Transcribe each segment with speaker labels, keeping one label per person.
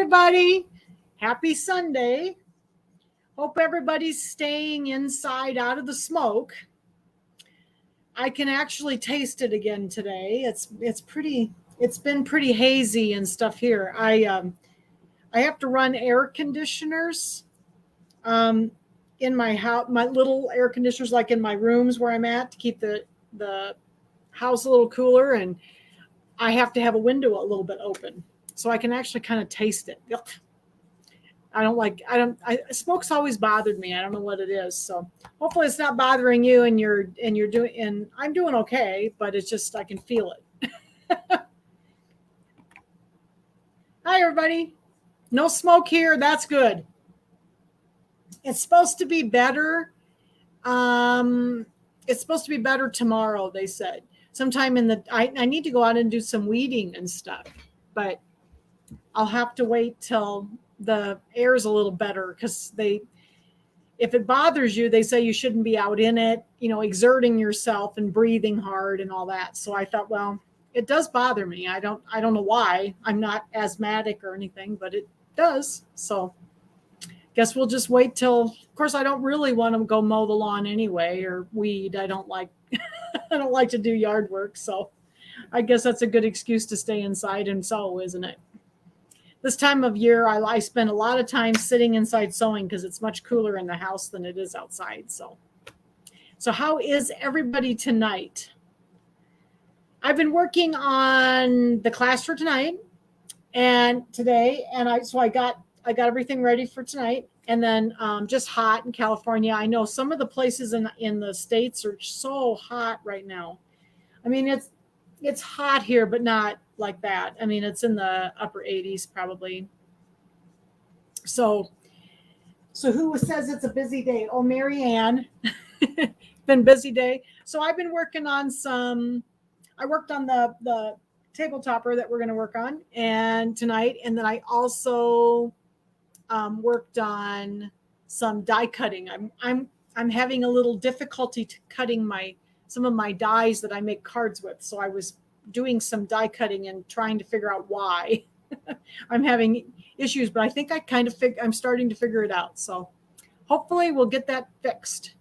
Speaker 1: everybody. Happy Sunday. Hope everybody's staying inside out of the smoke. I can actually taste it again today. It's been pretty hazy and stuff here. I have to run air conditioners in my house, my little air conditioners like in my rooms where I'm at to keep the house a little cooler, and I have to have a window a little bit open so I can actually kind of taste it. Smoke's always bothered me. I don't know what it is. So hopefully it's not bothering you and I'm doing okay, but it's just, I can feel it. Hi, everybody. No smoke here. That's good. It's supposed to be better. It's supposed to be better tomorrow, they said. Sometime I need to go out and do some weeding and stuff, but I'll have to wait till the air is a little better, because if it bothers you, they say you shouldn't be out in it, exerting yourself and breathing hard and all that. So I thought, well, it does bother me. I don't know why. I'm not asthmatic or anything, but it does. So guess we'll just wait till, of course, I don't really want to go mow the lawn anyway, or weed. I don't like to do yard work. So I guess that's a good excuse to stay inside and sew, isn't it? This time of year, I spend a lot of time sitting inside sewing because it's much cooler in the house than it is outside. So how is everybody tonight? I've been working on the class for tonight and today, and I got everything ready for tonight. And then just hot in California. I know some of the places in the States are so hot right now. I mean, it's hot here, but not like that. I mean, it's in the upper 80s probably. So who says it's a busy day? Oh, Mary Ann. Been busy day. So I've been working on I worked on the table topper that we're going to work on and tonight. And then I also worked on some die cutting. I'm having a little difficulty cutting some of my dies that I make cards with. So I was doing some die cutting and trying to figure out why I'm having issues, but I think I'm starting to figure it out. So hopefully we'll get that fixed.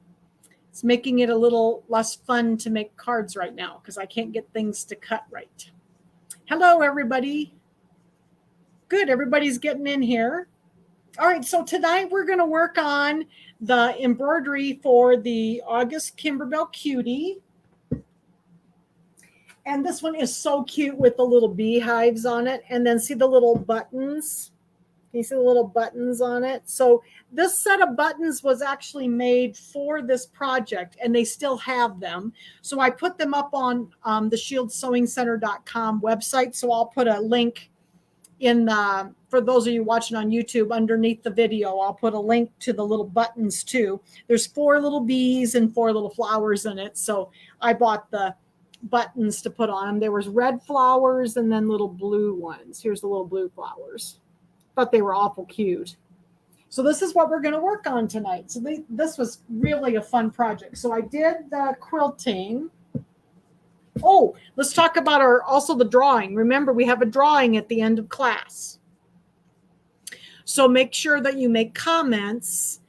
Speaker 1: It's making it a little less fun to make cards right now because I can't get things to cut right. Hello, everybody. Good. Everybody's getting in here. All right. So tonight we're going to work on the embroidery for the August Kimberbell Cutie. And this one is so cute with the little beehives on it. And then see the little buttons? Can you see the little buttons on it? So this set of buttons was actually made for this project, and they still have them. So I put them up on the ShieldSewingCenter.com website. So I'll put a link for those of you watching on YouTube, underneath the video, I'll put a link to the little buttons too. There's 4 little bees and 4 little flowers in it. So I bought the buttons to put on them. There was red flowers and then little blue ones. Here's the little blue flowers. Thought they were awful cute. So this is what we're going to work on tonight. So this was really a fun project. So I did the quilting. Oh, let's talk about also the drawing. Remember, we have a drawing at the end of class. So make sure that you make comments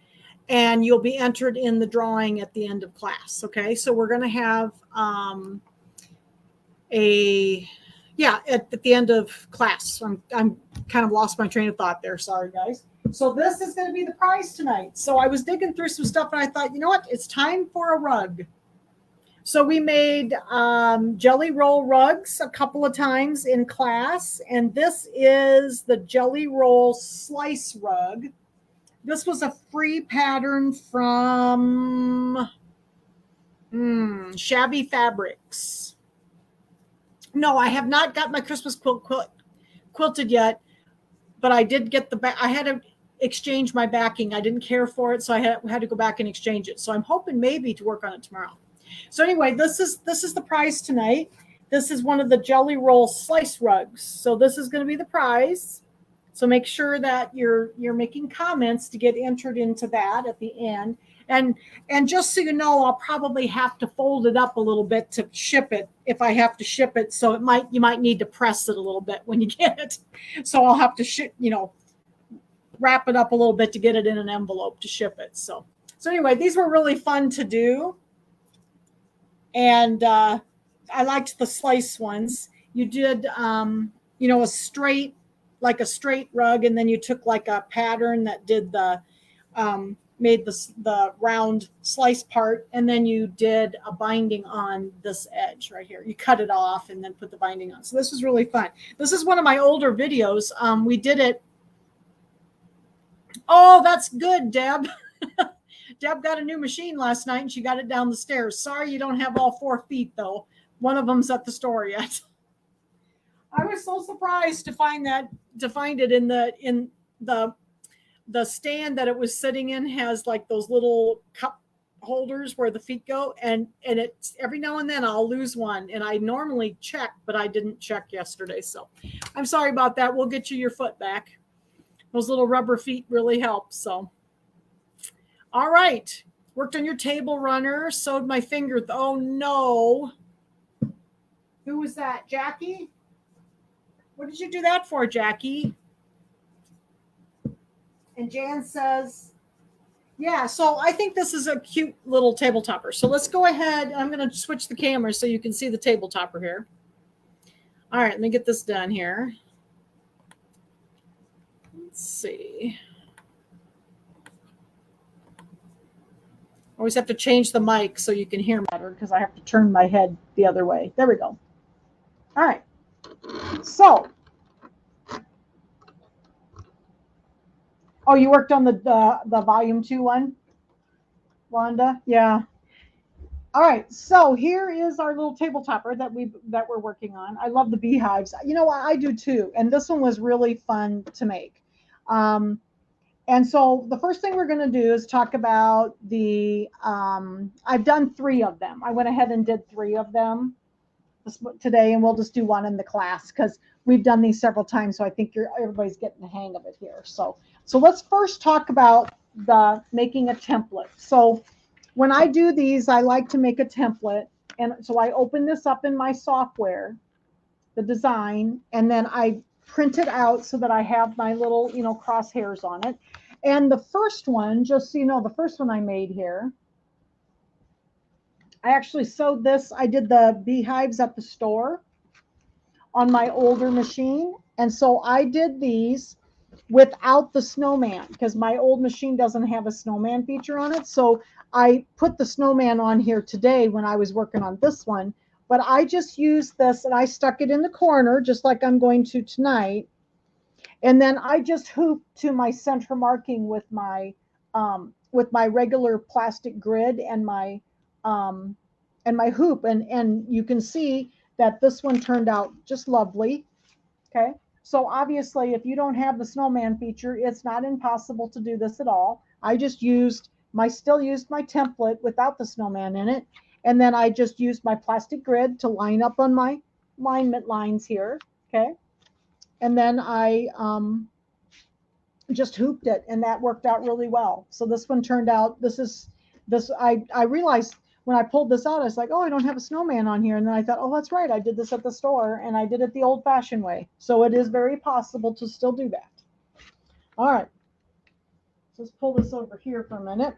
Speaker 1: and you'll be entered in the drawing at the end of class. Okay, so we're going to have at the end of class. I'm kind of lost my train of thought there. Sorry, guys. So this is going to be the prize tonight. So I was digging through some stuff and I thought, you know what? It's time for a rug. So we made jelly roll rugs a couple of times in class. And this is the jelly roll slice rug. This was a free pattern from Shabby Fabrics. No, I have not got my Christmas quilted yet, but I did get I had to exchange my backing. I didn't care for it, so I had to go back and exchange it. So I'm hoping maybe to work on it tomorrow. So anyway, this is the prize tonight. This is one of the jelly roll slice rugs. So this is going to be the prize. So make sure that you're making comments to get entered into that at the end. And just so you know, I'll probably have to fold it up a little bit to ship it if I have to ship it. So you might need to press it a little bit when you get it. So I'll have to wrap it up a little bit to get it in an envelope to ship it. So anyway, these were really fun to do. And I liked the slice ones. You did, a straight, like a straight rug, and then you took like a pattern that did made the round slice part, and then you did a binding on this edge right here. You cut it off and then put the binding on. So this was really fun. This is one of my older videos. We did it. Oh, that's good, Deb. Deb got a new machine last night and she got it down the stairs. Sorry you don't have all 4 feet though. One of them's at the store yet. I was so surprised to find it in the stand that it was sitting in has like those little cup holders where the feet go, and it's every now and then I'll lose one, and I normally check, but I didn't check yesterday, so I'm sorry about that. We'll get you your foot back. Those little rubber feet really help. So all right, worked on your table runner, sewed my finger. Oh no, who was that? Jackie? What did you do that for, Jackie? And Jan says, yeah, so I think this is a cute little table topper. So let's go ahead. I'm going to switch the camera so you can see the table topper here. All right, let me get this done here. Let's see. Always have to change the mic so you can hear better because I have to turn my head the other way. There we go. All right. So, oh, you worked on the volume 2 one, Wanda? Yeah. All right. So here is our little table topper that we're working on. I love the beehives. You know what? I do too. And this one was really fun to make. And so the first thing we're going to do is talk about I've done 3 of them. I went ahead and did 3 of them today, and we'll just do 1 in the class because we've done these several times. So I think everybody's getting the hang of it here. So let's first talk about making a template. So when I do these, I like to make a template. And so I open this up in my software, the design, and then I print it out so that I have my little, crosshairs on it. And the first one, just so you know, the first one I made here, I actually sewed this. I did the beehives at the store on my older machine. And so I did these without the snowman because my old machine doesn't have a snowman feature on it. So I put the snowman on here today when I was working on this one. But I just used this and I stuck it in the corner just like I'm going to tonight. And then I just hooped to my center marking with my regular plastic grid and my hoop. And you can see that this one turned out just lovely. Okay. So obviously, if you don't have the snowman feature, it's not impossible to do this at all. I just still used my template without the snowman in it. And then I just used my plastic grid to line up on my alignment lines here. Okay. And then I just hooped it, and that worked out really well. So this one turned out, I realized when I pulled this out, I was like, oh, I don't have a snowman on here. And then I thought, oh, that's right. I did this at the store, and I did it the old fashioned way. So it is very possible to still do that. All right. Let's pull this over here for a minute.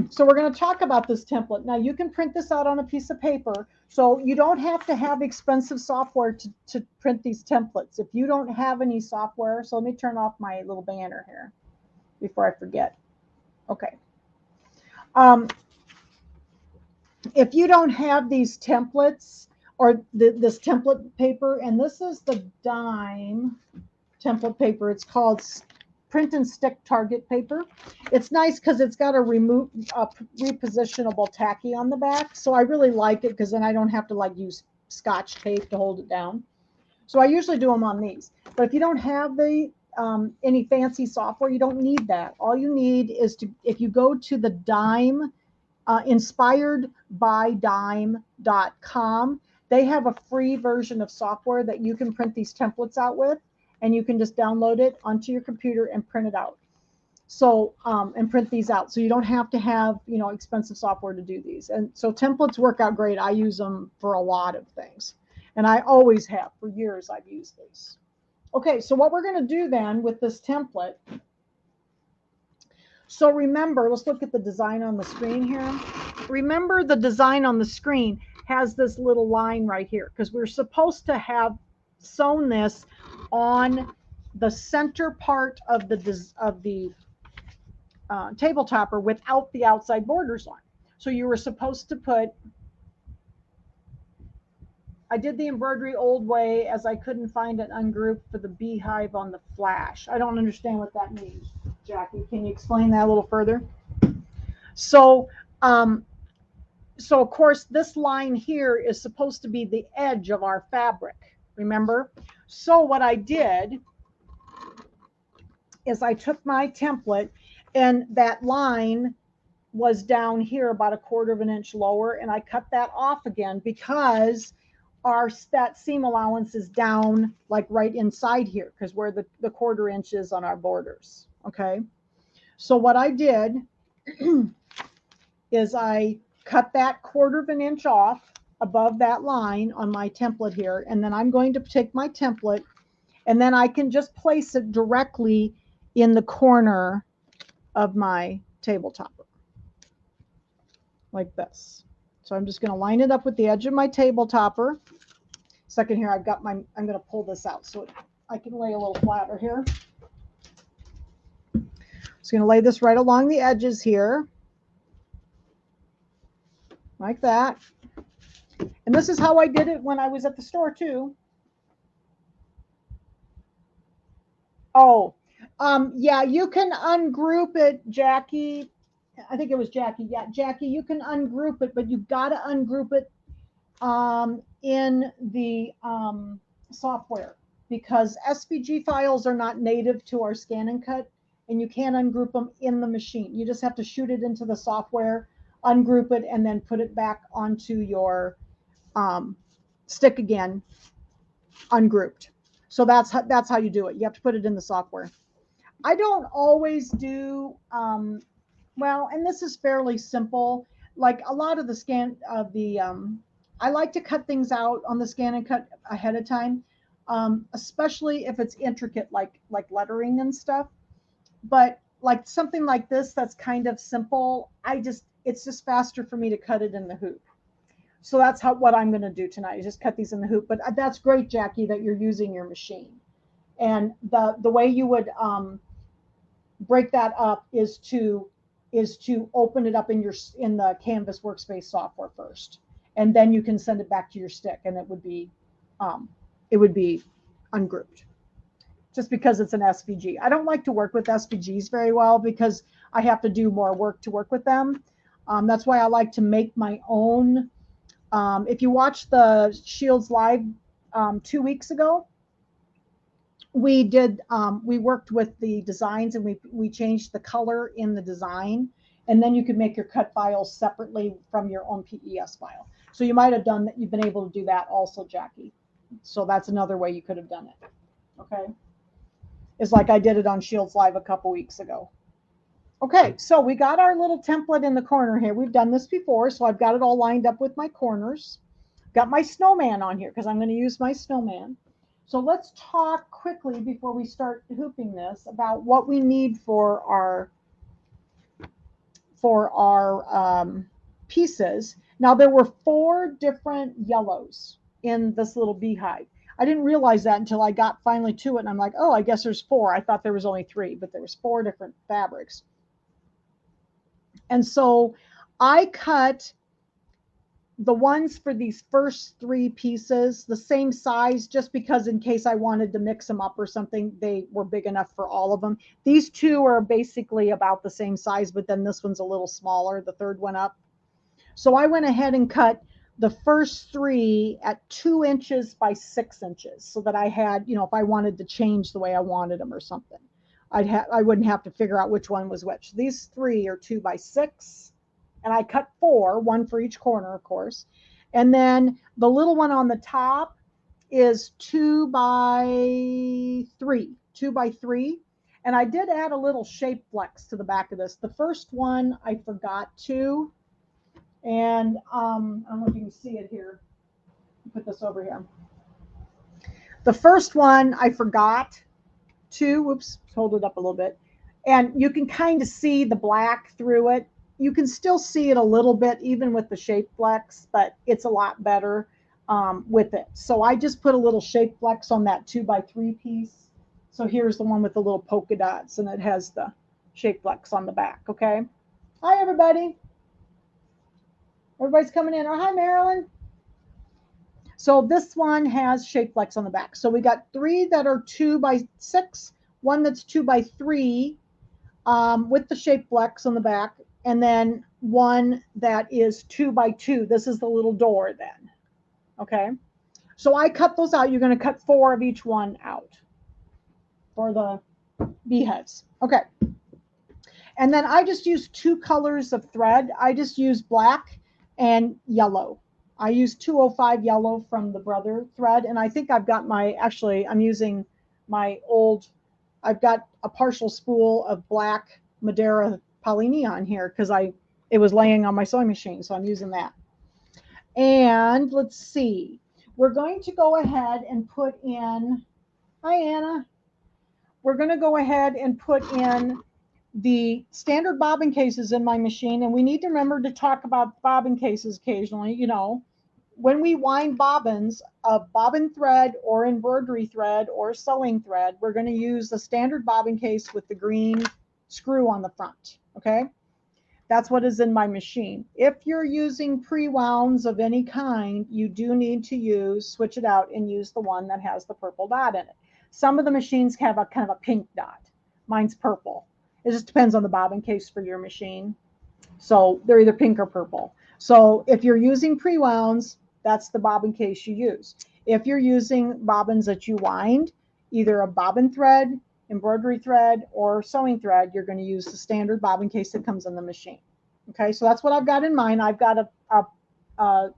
Speaker 1: So we're going to talk about this template. Now you can print this out on a piece of paper. So you don't have to have expensive software to print these templates. If you don't have any software, so let me turn off my little banner here before I forget. Okay. If you don't have these templates or this template paper, and this is the dime template paper, it's called print and stick target paper. It's nice because it's got a repositionable tacky on the back. So I really like it because then I don't have to use Scotch tape to hold it down. So I usually do them on these. But if you don't have any fancy software, you don't need that. All you need is if you go to the dime, inspiredbydime.com, they have a free version of software that you can print these templates out with. And you can just download it onto your computer and print it out. So, and print these out. So you don't have to have, expensive software to do these. And so templates work out great. I use them for a lot of things. And I always have. For years, I've used these. Okay, so what we're going to do then with this template So remember, let's look at the design on the screen here. Remember, the design on the screen has this little line right here because we're supposed to have sewn this on the center part of the table topper without the outside borders on. So you were supposed to put, I did the embroidery old way as I couldn't find an ungroup for the beehive on the flash. I don't understand what that means, Jackie. Can you explain that a little further? So, so of course, this line here is supposed to be the edge of our fabric, remember? So what I did is I took my template, and that line was down here about 1/4 of an inch lower, and I cut that off again because that seam allowance is down like right inside here because where the 1/4 inch is on our borders. Okay, so what I did is I cut that 1/4 of an inch off above that line on my template here, and then I'm going to take my template, and then I can just place it directly in the corner of my table topper like this. So I'm just going to line it up with the edge of my table topper. Second here, I'm going to pull this out so I can lay a little flatter here. Just going to lay this right along the edges here, like that. And this is how I did it when I was at the store too. Oh, yeah, you can ungroup it, Jackie. I think it was Jackie. Yeah, Jackie, you can ungroup it, but you've got to ungroup it in the software because SVG files are not native to our scan and cut, and you can't ungroup them in the machine. You just have to shoot it into the software, ungroup it, and then put it back onto your stick again, ungrouped. So that's how you do it. You have to put it in the software. I don't always do, well, and this is fairly simple. Like a lot of the I like to cut things out on the scan and cut ahead of time, especially if it's intricate, like lettering and stuff. But like something like this, that's kind of simple. It's just faster for me to cut it in the hoop. So that's what I'm going to do tonight is just cut these in the hoop. But that's great, Jackie, that you're using your machine. And the way you would break that up is to open it up in the Canvas workspace software first, and then you can send it back to your stick, and it would be ungrouped. Just because it's an SVG, I don't like to work with SVGs very well because I have to do more work to work with them. That's why I like to make my own. If you watch the Shields Live 2 weeks ago, we worked with the designs, and we changed the color in the design, and then you could make your cut files separately from your own PES file. So you might have done that. You've been able to do that also, Jackie. So that's another way you could have done it. Okay. It's like I did it on Shields Live a couple weeks ago. Okay, so we got our little template in the corner here. We've done this before, so I've got it all lined up with my corners. Got my snowman on here because I'm going to use my snowman. So let's talk quickly before we start hooping this about what we need for our pieces. Now there were 4 different yellows in this little beehive. I didn't realize that until I got finally to it, and I'm like, oh, I guess there's 4. I thought there was only 3, but there was 4 different fabrics. And so I cut the ones for these first 3 pieces the same size, just because in case I wanted to mix them up or something, they were big enough for all of them. These 2 are basically about the same size, but then this one's a little smaller, the third one up. So I went ahead and cut the first 3 at 2 inches by 6 inches so that I had, if I wanted to change the way I wanted them or something, I wouldn't have to figure out which one was which. These 3 are 2 by 6. And I cut 4, 1 for each corner, of course. And then the little one on the top is 2 by 3, 2 by 3. And I did add a little shape flex to the back of this. The first one I forgot to, and I don't know if you can see it here. Put this over here. The first one I forgot to, whoops, hold it up a little bit. And you can kind of see the black through it. You can still see it a little bit even with the shape flex, but it's a lot better with it. So I just put a little shape flex on that 2x3 piece. So here's the one with the little polka dots, and it has the shape flex on the back. Okay. Hi, everybody. Everybody's coming in. Oh, hi, Marilyn. So this one has shape flex on the back. So we got 3 that are 2x6, one that's 2x3 with the shape flex on the back, and then one that is 2x2. This is the little door then. Okay. So I cut those out. You're going to cut 4 of each one out for the bee heads. Okay. And then I just use 2 colors of thread. I just use black and yellow. I use 205 yellow from the Brother thread. And I think I've got I'm using my old, I've got a partial spool of black Madeira polyneon here because it was laying on my sewing machine. So I'm using that. And let's see. We're going to go ahead and put in, hi, Anna. We're going to go ahead and put in the standard bobbin cases in my machine. And we need to remember to talk about bobbin cases occasionally. You know, when we wind bobbins of bobbin thread or embroidery thread or sewing thread, we're going to use the standard bobbin case with the green screw on the front. Okay. That's what is in my machine. If you're using pre-wounds of any kind, you do need to switch it out and use the one that has the purple dot in it. Some of the machines have a kind of a pink dot. Mine's purple. It just depends on the bobbin case for your machine. So they're either pink or purple. So if you're using pre-wounds, that's the bobbin case you use. If you're using bobbins that you wind, either a bobbin thread, embroidery thread, or sewing thread, you're going to use the standard bobbin case that comes in the machine. Okay, so that's what I've got in mind. I've got a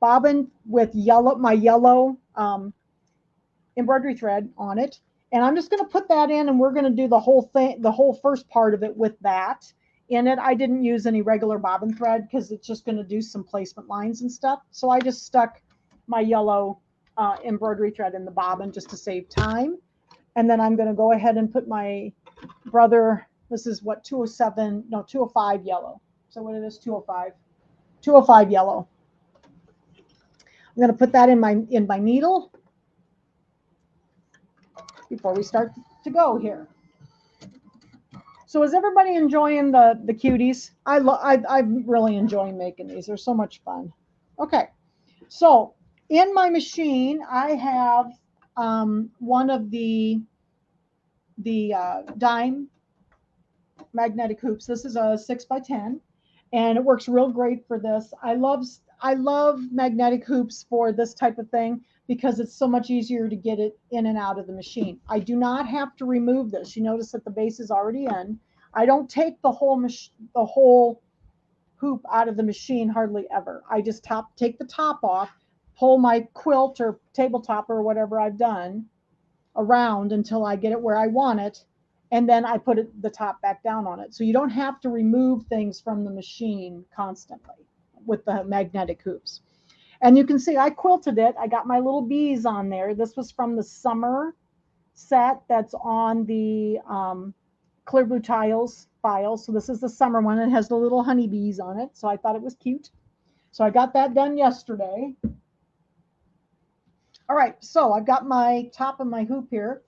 Speaker 1: bobbin with my yellow embroidery thread on it. And I'm just going to put that in, and we're going to do the whole thing, the whole first part of it with that in it. I didn't use any regular bobbin thread because it's just going to do some placement lines and stuff. So I just stuck my yellow embroidery thread in the bobbin just to save time. And then I'm going to go ahead and put my Brother, this is what, 205 yellow. So what it is, 205 yellow. I'm going to put that in my needle before we start to go here. So is everybody enjoying the cuties? I'm really enjoying making these. They're so much fun. Okay, so in my machine, I have one of the dime magnetic hoops. This is a 6x10, and it works real great for this. I love magnetic hoops for this type of thing because it's so much easier to get it in and out of the machine. I do not have to remove this. You notice that the base is already in. I don't take the whole hoop out of the machine hardly ever. I just take the top off, pull my quilt or table topper or whatever I've done around until I get it where I want it, and then I put the top back down on it. So you don't have to remove things from the machine constantly with the magnetic hoops. And you can see I quilted it. I got my little bees on there. This was from the summer set that's on the Clear Blue Tiles file. So this is the summer one. It has the little honeybees on it. So I thought it was cute. So I got that done yesterday. All right, so I've got my top of my hoop here.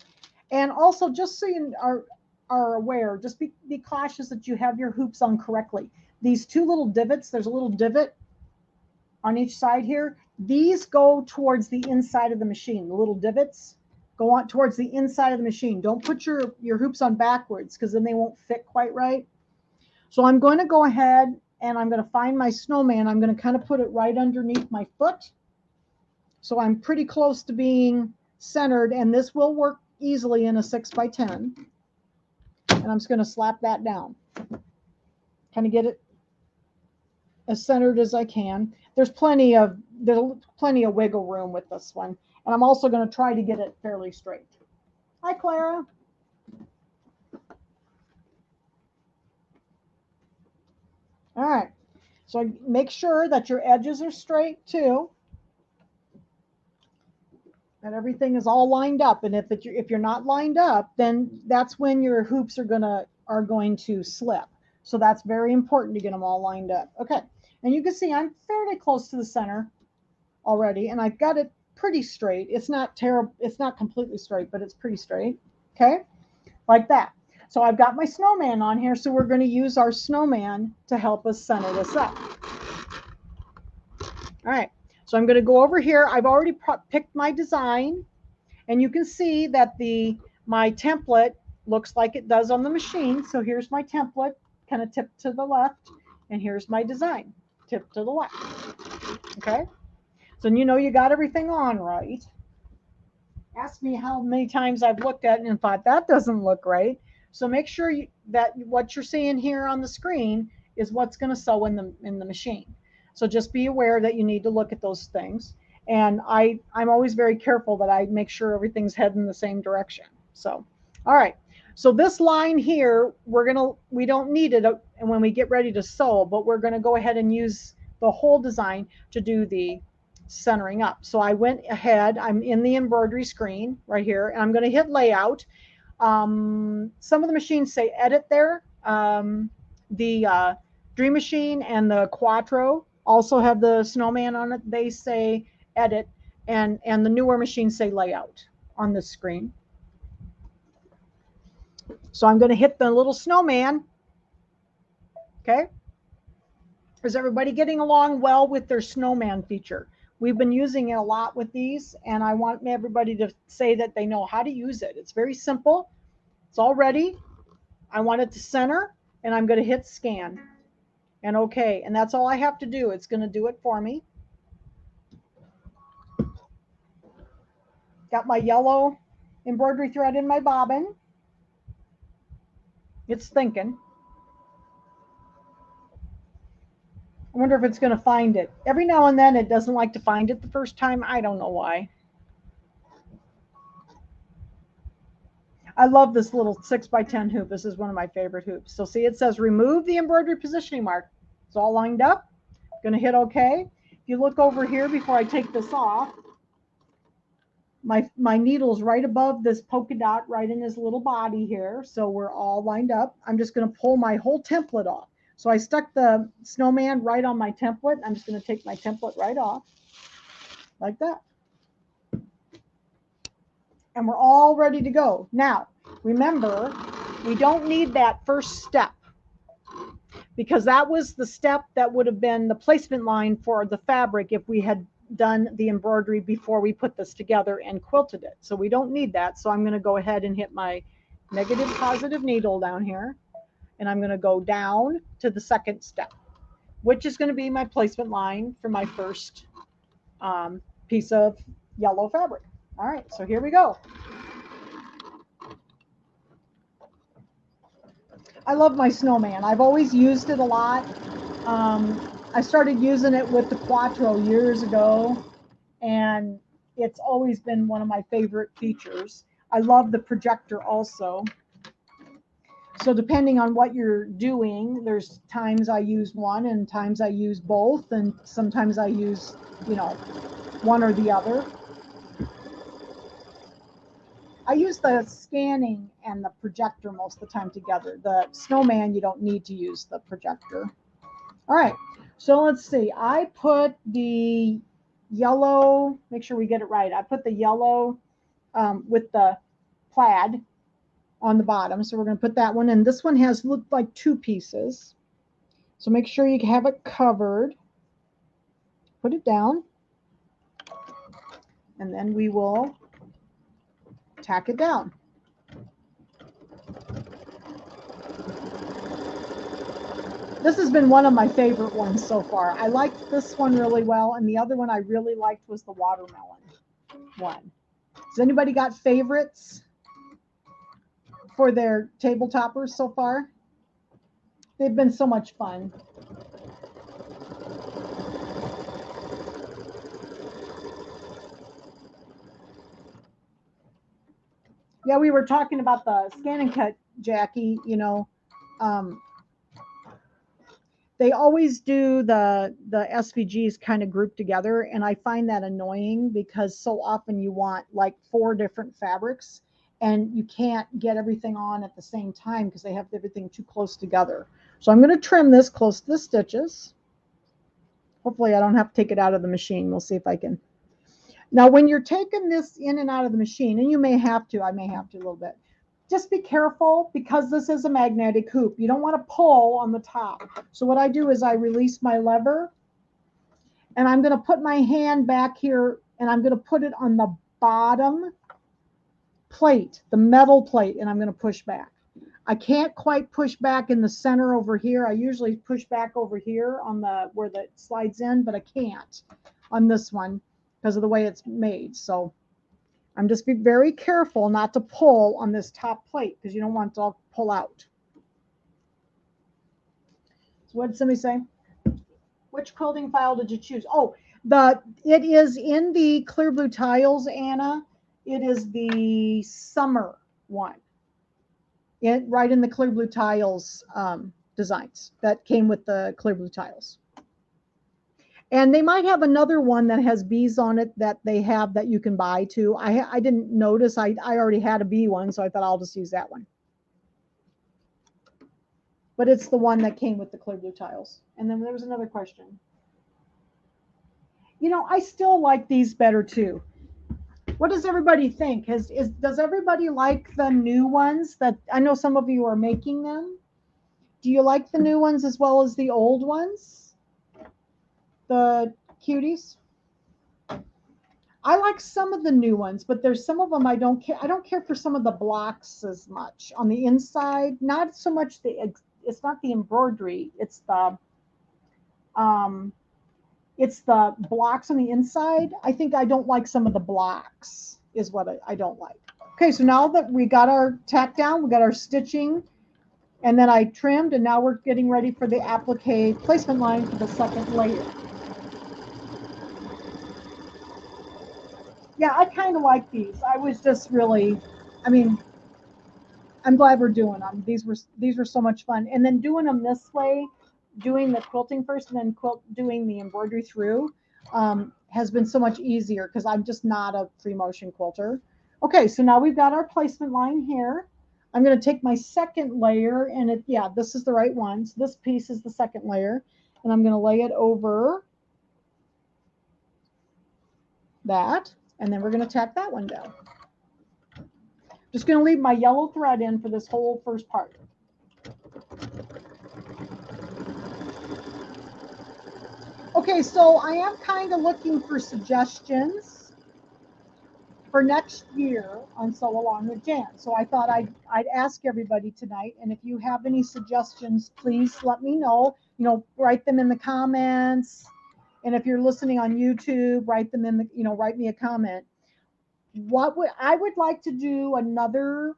Speaker 1: And also, just so you are aware, just be cautious that you have your hoops on correctly. These 2 little divots, there's a little divot on each side here. These go towards the inside of the machine. The little divots go on towards the inside of the machine. Don't put your hoops on backwards because then they won't fit quite right. So I'm going to go ahead and I'm going to find my snowman. I'm going to kind of put it right underneath my foot. So I'm pretty close to being centered, and this will work easily in a 6x10. And I'm just going to slap that down. Kind of get it as centered as I can. There's plenty of wiggle room with this one. And I'm also going to try to get it fairly straight. Hi, Clara. All right. So make sure that your edges are straight too. That everything is all lined up. And if you're not lined up, then that's when your hoops are going to are going to slip. So that's very important to get them all lined up. Okay, and you can see I'm fairly close to the center already, and I've got it pretty straight. It's not terrible, it's not completely straight, but it's pretty straight. Okay, like that. So I've got my snowman on here, so we're going to use our snowman to help us center this up. All right, so I'm going to go over here. I've already picked my design, and you can see that my template looks like it does on the machine. So here's my template, kind of tipped to the left, and here's my design, tipped to the left. Okay, so you know you got everything on right. Ask me how many times I've looked at it and thought that doesn't look right. So make sure that what you're seeing here on the screen is what's going to sew in the machine. So just be aware that you need to look at those things. And I'm always very careful that I make sure everything's heading in the same direction. So, all right. So this line here, we don't need it when we get ready to sew, but we're going to go ahead and use the whole design to do the centering up. So I went ahead, I'm in the embroidery screen right here, and I'm going to hit layout. Some of the machines say edit there. The Dream Machine and the Quattro also have the snowman on it. They say edit, and the newer machines say layout on this screen. So I'm going to hit the little snowman. Okay. Is everybody getting along well with their snowman feature? We've been using it a lot with these, and I want everybody to say that they know how to use it. It's very simple. It's all ready. I want it to center, and I'm going to hit scan. And okay, and that's all I have to do. It's going to do it for me. Got my yellow embroidery thread in my bobbin. It's thinking. I wonder if it's going to find it. Every now and then it doesn't like to find it the first time. I don't know why. I love this little 6x10 hoop. This is one of my favorite hoops. So see, it says remove the embroidery positioning mark. It's all lined up. Going to hit OK. If you look over here before I take this off, my needle's right above this polka dot right in his little body here. So we're all lined up. I'm just going to pull my whole template off. So I stuck the snowman right on my template. I'm just going to take my template right off like that. And we're all ready to go. Now, remember, we don't need that first step because that was the step that would have been the placement line for the fabric if we had done the embroidery before we put this together and quilted it. So we don't need that. So I'm going to go ahead and hit my negative positive needle down here. And I'm going to go down to the second step, which is going to be my placement line for my first piece of yellow fabric. All right, so here we go. I love my snowman. I've always used it a lot. I started using it with the Quattro years ago, and it's always been one of my favorite features. I love the projector also. So depending on what you're doing, there's times I use one and times I use both, and sometimes I use, one or the other. I use the scanning and the projector most of the time together. The snowman, you don't need to use the projector. All right, so let's see. I put the yellow, make sure we get it right. I put the yellow with the plaid on the bottom. So we're going to put that one, and this one has looked like two pieces. So make sure you have it covered. Put it down, and then we will tack it down. This has been one of my favorite ones so far. I liked this one really well, and the other one I really liked was the watermelon one. Has anybody got favorites for their table toppers so far? They've been so much fun. Yeah, we were talking about the scan and cut, Jackie. They always do the SVGs kind of grouped together, and I find that annoying because so often you want like 4 different fabrics, and you can't get everything on at the same time because they have everything too close together. So I'm going to trim this close to the stitches. Hopefully I don't have to take it out of the machine. We'll see if I can. Now, when you're taking this in and out of the machine, and you may have to, I may have to a little bit, just be careful because this is a magnetic hoop. You don't want to pull on the top. So what I do is I release my lever, and I'm going to put my hand back here, and I'm going to put it on the bottom plate, the metal plate, and I'm going to push back. I can't quite push back in the center over here. I usually push back over here on the where the slides in, but I can't on this one because of the way it's made. So I'm just be very careful not to pull on this top plate because you don't want it to all pull out. So what did somebody say? Which quilting file did you choose? Oh, it is in the clear blue tiles, Anna. It is the summer one. Right in the clear blue tiles designs that came with the clear blue tiles. And they might have another one that has bees on it that they have that you can buy too. I didn't notice. I already had a bee one, so I thought I'll just use that one. But it's the one that came with the clear blue tiles. And then there was another question. You know, I still like these better too. What does everybody think? Does everybody like the new ones that I know some of you are making them? Do you like the new ones as well as the old ones? The cuties? I like some of the new ones, but there's some of them I don't care. I don't care for some of the blocks as much on the inside. Not so much it's not the embroidery. It's the blocks on the inside. I think I don't like some of the blocks is what I don't like. Okay, so now that we got our tack down, we got our stitching, and then I trimmed, and now we're getting ready for the applique placement line for the second layer. Yeah, I kind of like these. I was just really, I mean, I'm glad we're doing them. These were so much fun. And then doing them this way, doing the quilting first and then doing the embroidery through has been so much easier because I'm just not a free motion quilter. Okay, so now we've got our placement line here. I'm going to take my second layer and this is the right one. So this piece is the second layer and I'm going to lay it over that. And then we're going to tack that one down. Just going to leave my yellow thread in for this whole first part. Okay, so I am kind of looking for suggestions for next year on Sew Along with Jan. So I thought I'd ask everybody tonight, and if you have any suggestions, please let me know. You know, write them in the comments. And if you're listening on YouTube, write them in the, write me a comment. I would like to do another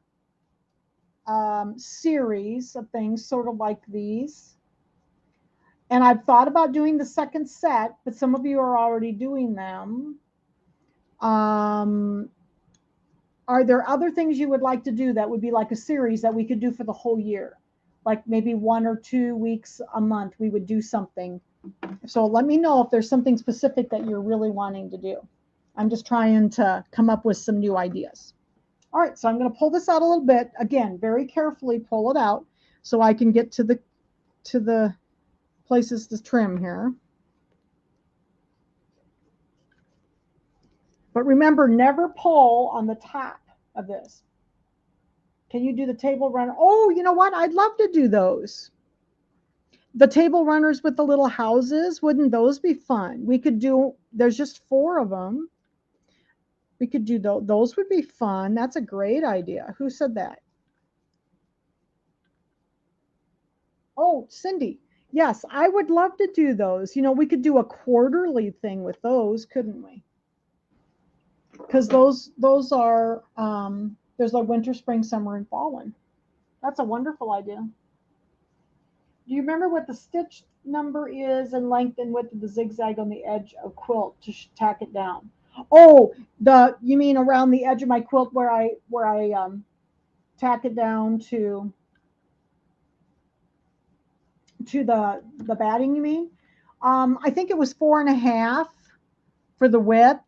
Speaker 1: series of things sort of like these. And I've thought about doing the second set, but some of you are already doing them. Are there other things you would like to do that would be like a series that we could do for the whole year? Like maybe 1 or 2 weeks a month, we would do something. So let me know if there's something specific that you're really wanting to do. I'm just trying to come up with some new ideas. All right, so I'm going to pull this out a little bit. Again, very carefully pull it out so I can get to the places to trim here. But remember, never pull on the top of this. Can you do the table runner? Oh, you know what? I'd love to do those. The table runners with the little houses, wouldn't those be fun? We could do, there's just 4 of them. We could do those. Those would be fun. That's a great idea. Who said that? Oh, Cindy. Yes, I would love to do those. You know, we could do a quarterly thing with those, couldn't we? Because those are, there's like winter, spring, summer, and fall one. That's a wonderful idea. Do you remember what the stitch number is and length and width of the zigzag on the edge of quilt to tack it down? Oh, you mean around the edge of my quilt where I tack it down to the batting, you mean? I think it was 4.5 for the width,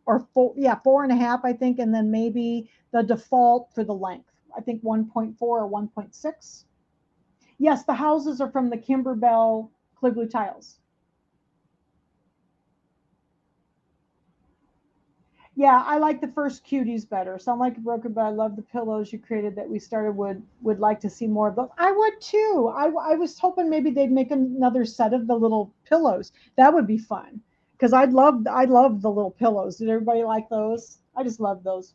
Speaker 1: or 4, yeah, 4.5, I think, and then maybe the default for the length. I think 1.4 or 1.6. Yes, the houses are from the Kimberbell Cutie tiles. Yeah, I like the first cuties better. Sound like a broker, but I love the pillows you created that we started. Would like to see more of those. I would too. I was hoping maybe they'd make another set of the little pillows. That would be fun because I love the little pillows. Did everybody like those? I just love those.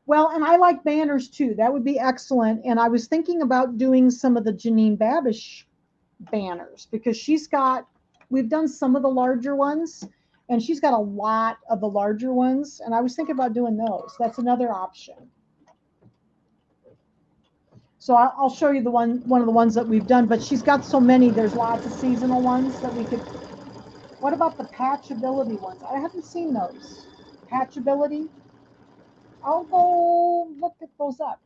Speaker 1: Well, and I like banners too. That would be excellent. And I was thinking about doing some of the Janine Babish banners because we've done some of the larger ones and she's got a lot of the larger ones. And I was thinking about doing those. That's another option. So I'll show you one of the ones that we've done, but she's got so many. There's lots of seasonal ones that we could. What about the patchability ones? I haven't seen those. Patchability. I'll go look at those up.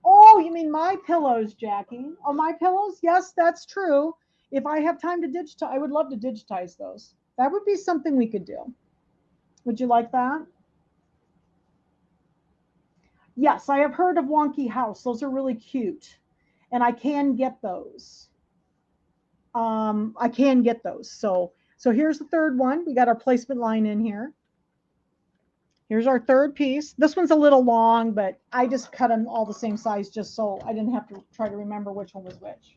Speaker 1: Oh, you mean my pillows, Jackie? Oh, my pillows? Yes, that's true. If I have time to digitize, I would love to digitize those. That would be something we could do. Would you like that? Yes, I have heard of Wonky House. Those are really cute. And I can get those. I can get those. So here's the third one. We got our placement line in here. Here's our third piece. This one's a little long, but I just cut them all the same size just so I didn't have to try to remember which one was which.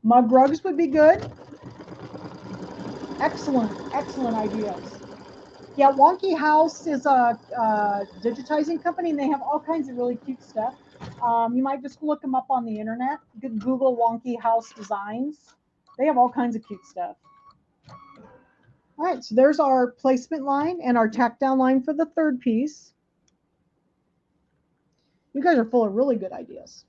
Speaker 1: Mug rugs would be good. Excellent, excellent ideas. Yeah, Wonky House is a digitizing company, and they have all kinds of really cute stuff. You might just look them up on the internet. Google Wonky House Designs. They have all kinds of cute stuff. All right, so there's our placement line and our tack down line for the third piece. You guys are full of really good ideas.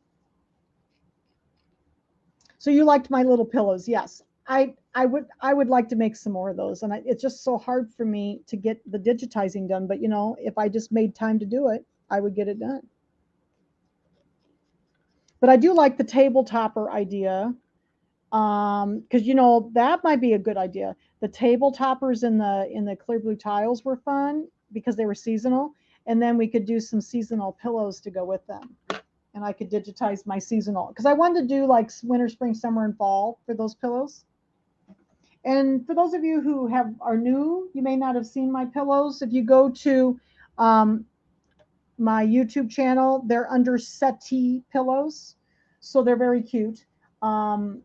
Speaker 1: So you liked my little pillows. Yes, I would like to make some more of those. And it's just so hard for me to get the digitizing done. But, if I just made time to do it, I would get it done. But I do like the table topper idea because, that might be a good idea. The table toppers in the clear blue tiles were fun because they were seasonal. And then we could do some seasonal pillows to go with them. And I could digitize my seasonal because I wanted to do like winter, spring, summer, and fall for those pillows. And for those of you who are new, you may not have seen my pillows. If you go to my YouTube channel, they're under settee pillows, so they're very cute. And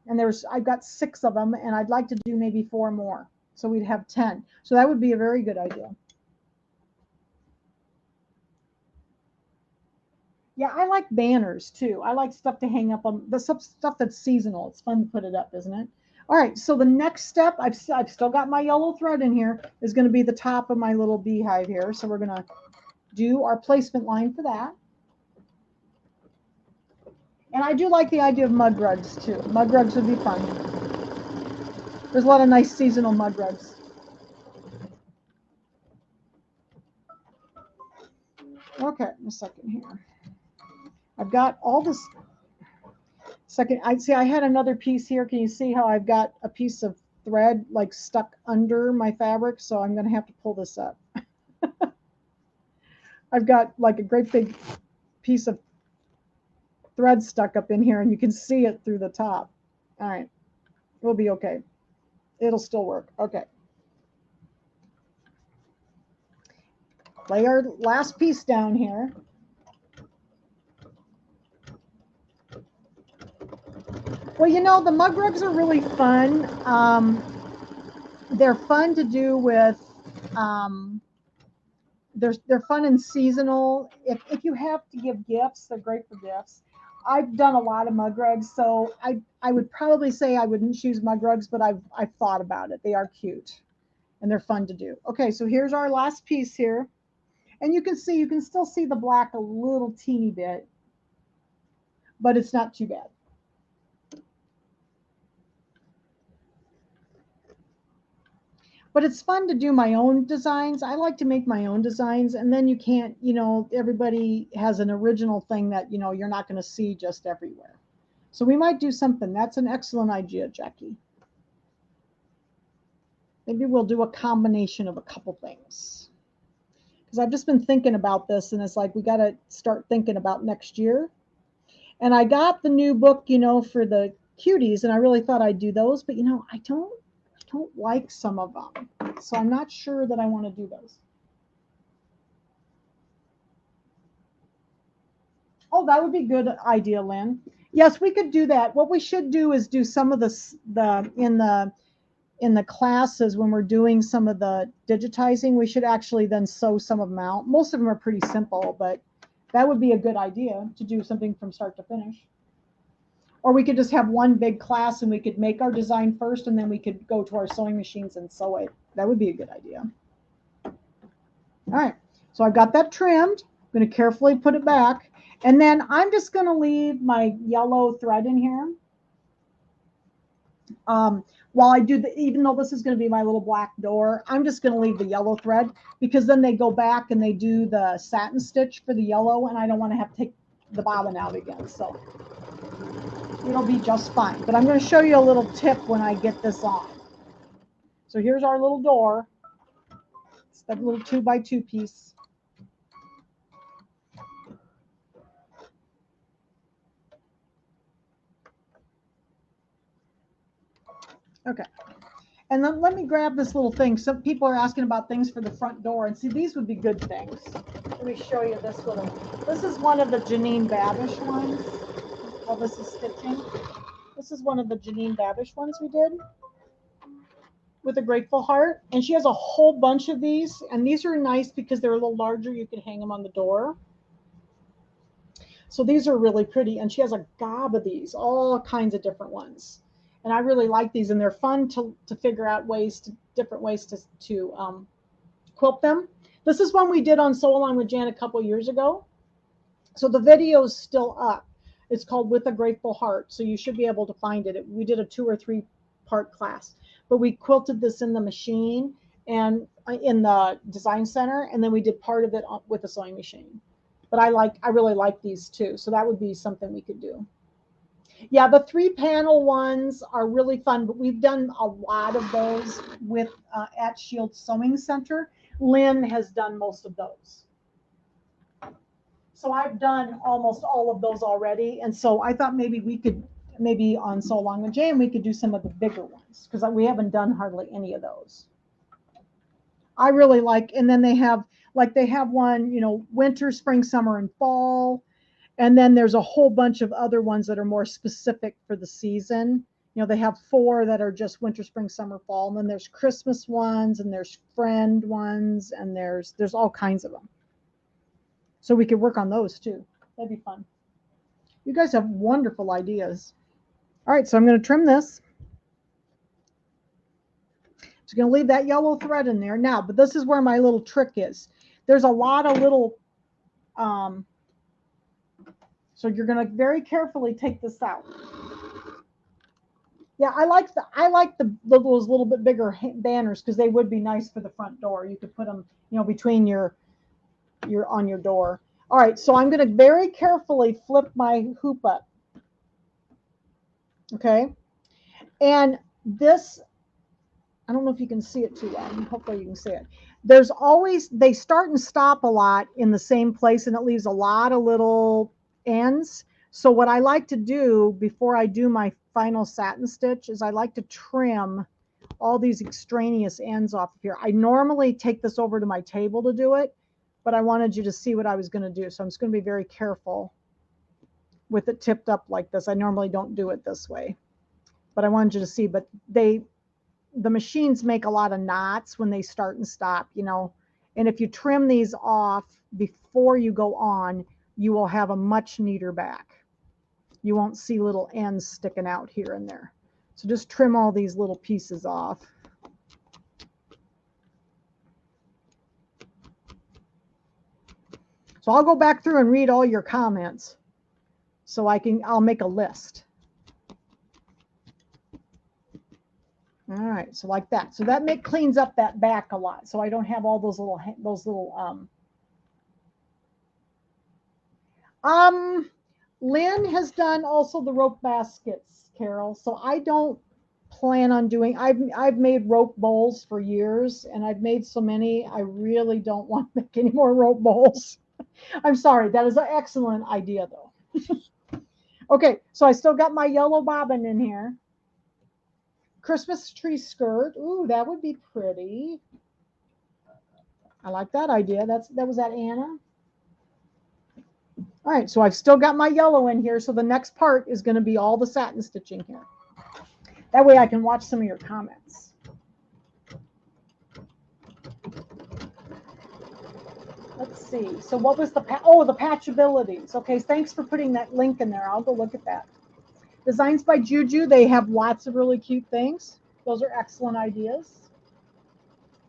Speaker 1: I've got 6 of them, and I'd like to do maybe 4 more, so we'd have 10. So that would be a very good idea. Yeah, I like banners too. I like stuff to hang up on the stuff that's seasonal. It's fun to put it up, isn't it? All right, so the next step, I've still got my yellow thread in here, is going to be the top of my little beehive here. So we're going to do our placement line for that. And I do like the idea of mud rugs too. Mud rugs would be fun. There's a lot of nice seasonal mud rugs. Okay, a second here. I've got all this. Second, I had another piece here. Can you see how I've got a piece of thread like stuck under my fabric? So I'm going to have to pull this up. I've got like a great big piece of thread stuck up in here, and you can see it through the top. All right, we'll be okay. It'll still work. Okay. Lay our last piece down here. Well, the mug rugs are really fun. They're fun to do with, they're fun and seasonal. If you have to give gifts, they're great for gifts. I've done a lot of mug rugs, so I would probably say I wouldn't choose mug rugs, but I've thought about it. They are cute and they're fun to do. Okay, so here's our last piece here. And you can still see the black a little teeny bit, but it's not too bad. But it's fun to do my own designs. I like to make my own designs, and then you can't, everybody has an original thing that, you're not going to see just everywhere. So we might do something. That's an excellent idea, Jackie. Maybe we'll do a combination of a couple things. Because I've just been thinking about this, and it's like we got to start thinking about next year. And I got the new book, for the cuties, and I really thought I'd do those, but I don't like some of them, so I'm not sure that I want to do those. Oh, that would be a good idea, Lynn. Yes, we could do that. What we should do is do some of the classes when we're doing some of the digitizing. We should actually then sew some of them out. Most of them are pretty simple, but that would be a good idea to do something from start to finish. Or we could just have one big class and we could make our design first and then we could go to our sewing machines and sew it. That would be a good idea. All right, so I've got that trimmed. I'm going to carefully put it back. And then I'm just going to leave my yellow thread in here. While I do even though this is going to be my little black door, I'm just going to leave the yellow thread because then they go back and they do the satin stitch for the yellow and I don't want to have to take the bobbin out again. So it'll be just fine. But I'm going to show you a little tip when I get this on. So here's our little door. It's that little 2x2 piece. Okay. And then let me grab this little thing. Some people are asking about things for the front door. And see, these would be good things. Let me show you this little. This is one of the Janine Babish ones. While this is stitching. This is one of the Janine Babish ones we did with a grateful heart. And she has a whole bunch of these. And these are nice because they're a little larger. You can hang them on the door. So these are really pretty. And she has a gob of these, all kinds of different ones. And I really like these, and they're fun to figure out different ways to quilt them. This is one we did on Sew Along with Jan a couple years ago. So the video is still up. It's called With a Grateful Heart. So you should be able to find it. We did a 2 or 3 part class, but we quilted this in the machine and in the design center. And then we did part of it with a sewing machine. But I really like these too. So that would be something we could do. Yeah, the 3-panel ones are really fun, but we've done a lot of those with at Shield Sewing Center. Lynn has done most of those. So I've done almost all of those already. And so I thought maybe on Sew Along with Jan, we could do some of the bigger ones because we haven't done hardly any of those. I really like, and then they have one, winter, spring, summer, and fall. And then there's a whole bunch of other ones that are more specific for the season. They have 4 that are just winter, spring, summer, fall. And then there's Christmas ones and there's friend ones and there's all kinds of them. So we could work on those too. That'd be fun. You guys have wonderful ideas. All right, so I'm going to trim this. Just going to leave that yellow thread in there now, but this is where my little trick is. There's a lot of little, so you're going to very carefully take this out. Yeah, I like those little bit bigger banners because they would be nice for the front door. You could put them, between on your door. All right, so I'm going to very carefully flip my hoop up. Okay, and this, I don't know if you can see it too well. Hopefully you can see it. They start and stop a lot in the same place, and it leaves a lot of little ends. So what I like to do before I do my final satin stitch is I like to trim all these extraneous ends off of here. I normally take this over to my table to do it, but I wanted you to see what I was going to do. So I'm just going to be very careful with it tipped up like this. I normally don't do it this way, but I wanted you to see. But the machines make a lot of knots when they start and stop, and if you trim these off before you go on, you will have a much neater back. You won't see little ends sticking out here and there. So just trim all these little pieces off. So I'll go back through and read all your comments so I'll make a list. All right, so like that. So that cleans up that back a lot. So I don't have all those little Lynn has done also the rope baskets, Carol. So I don't plan on doing. I've made rope bowls for years, and I've made so many. I really don't want to make any more rope bowls. I'm sorry. That is an excellent idea, though. Okay, so I still got my yellow bobbin in here. Christmas tree skirt. Ooh, that would be pretty. I like that idea. That was that Anna. All right, so I've still got my yellow in here. So the next part is going to be all the satin stitching here. That way I can watch some of your comments. Let's see. So what was the the patchabilities? Okay, thanks for putting that link in there. I'll go look at that. Designs by Juju. They have lots of really cute things. Those are excellent ideas.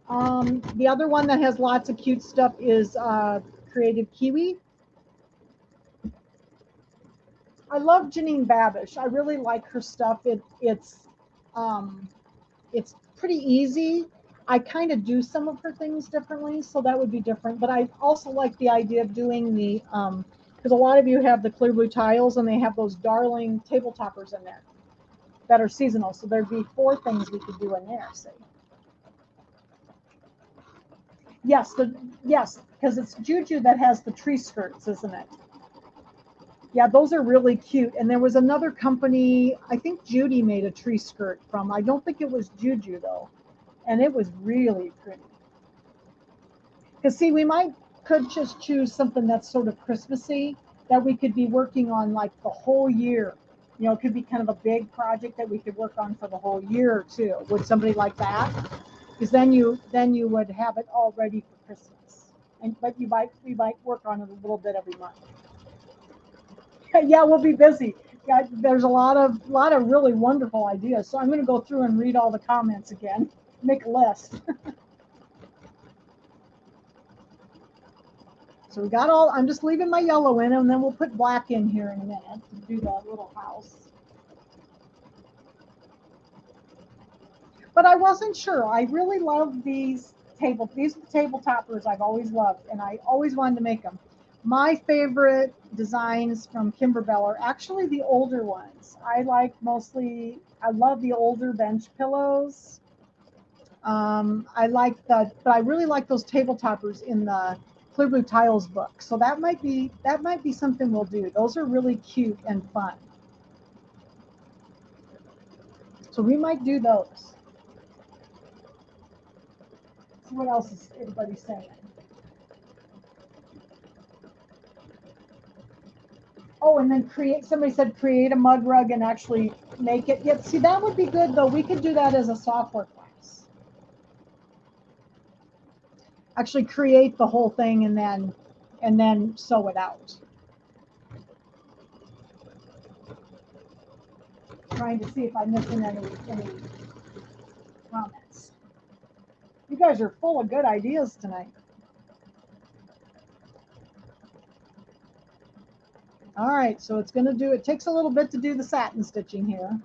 Speaker 1: The other one that has lots of cute stuff is Creative Kiwi. I love Janine Babish. I really like her stuff. It's pretty easy. I kind of do some of her things differently, so that would be different. But I also like the idea of doing the, because a lot of you have the clear blue tiles and they have those darling table toppers in there that are seasonal. So there'd be 4 things we could do in there, see. Yes, because it's Juju that has the tree skirts, isn't it? Yeah, those are really cute. And there was another company, I think Judy made a tree skirt from. I don't think it was Juju, though. And it was really pretty. Because, see, could just choose something that's sort of Christmassy that we could be working on like the whole year. You know, it could be kind of a big project that we could work on for the whole year, too. Would somebody like that? Because then you would have it all ready for Christmas. But we might work on it a little bit every month. Yeah, we'll be busy. Yeah, there's a lot of really wonderful ideas. So I'm going to go through and read all the comments again. Make a list. So we got all. I'm just leaving my yellow in, and then we'll put black in here in a minute to do the little house. But I wasn't sure. I really love these table toppers. I've always loved, and I always wanted to make them. My favorite designs from Kimberbell are actually the older ones. I love the older bench pillows. But I really like those table toppers in the Clear Blue Tiles book. So that might be something we'll do. Those are really cute and fun. So we might do those. So what else is everybody saying? Oh, and then somebody said create a mug rug and actually make it. Yep, see, that would be good, though. We could do that as a software class. Actually create the whole thing and then sew it out. Trying to see if I'm missing any comments. You guys are full of good ideas tonight. All right, so it takes a little bit to do the satin stitching here.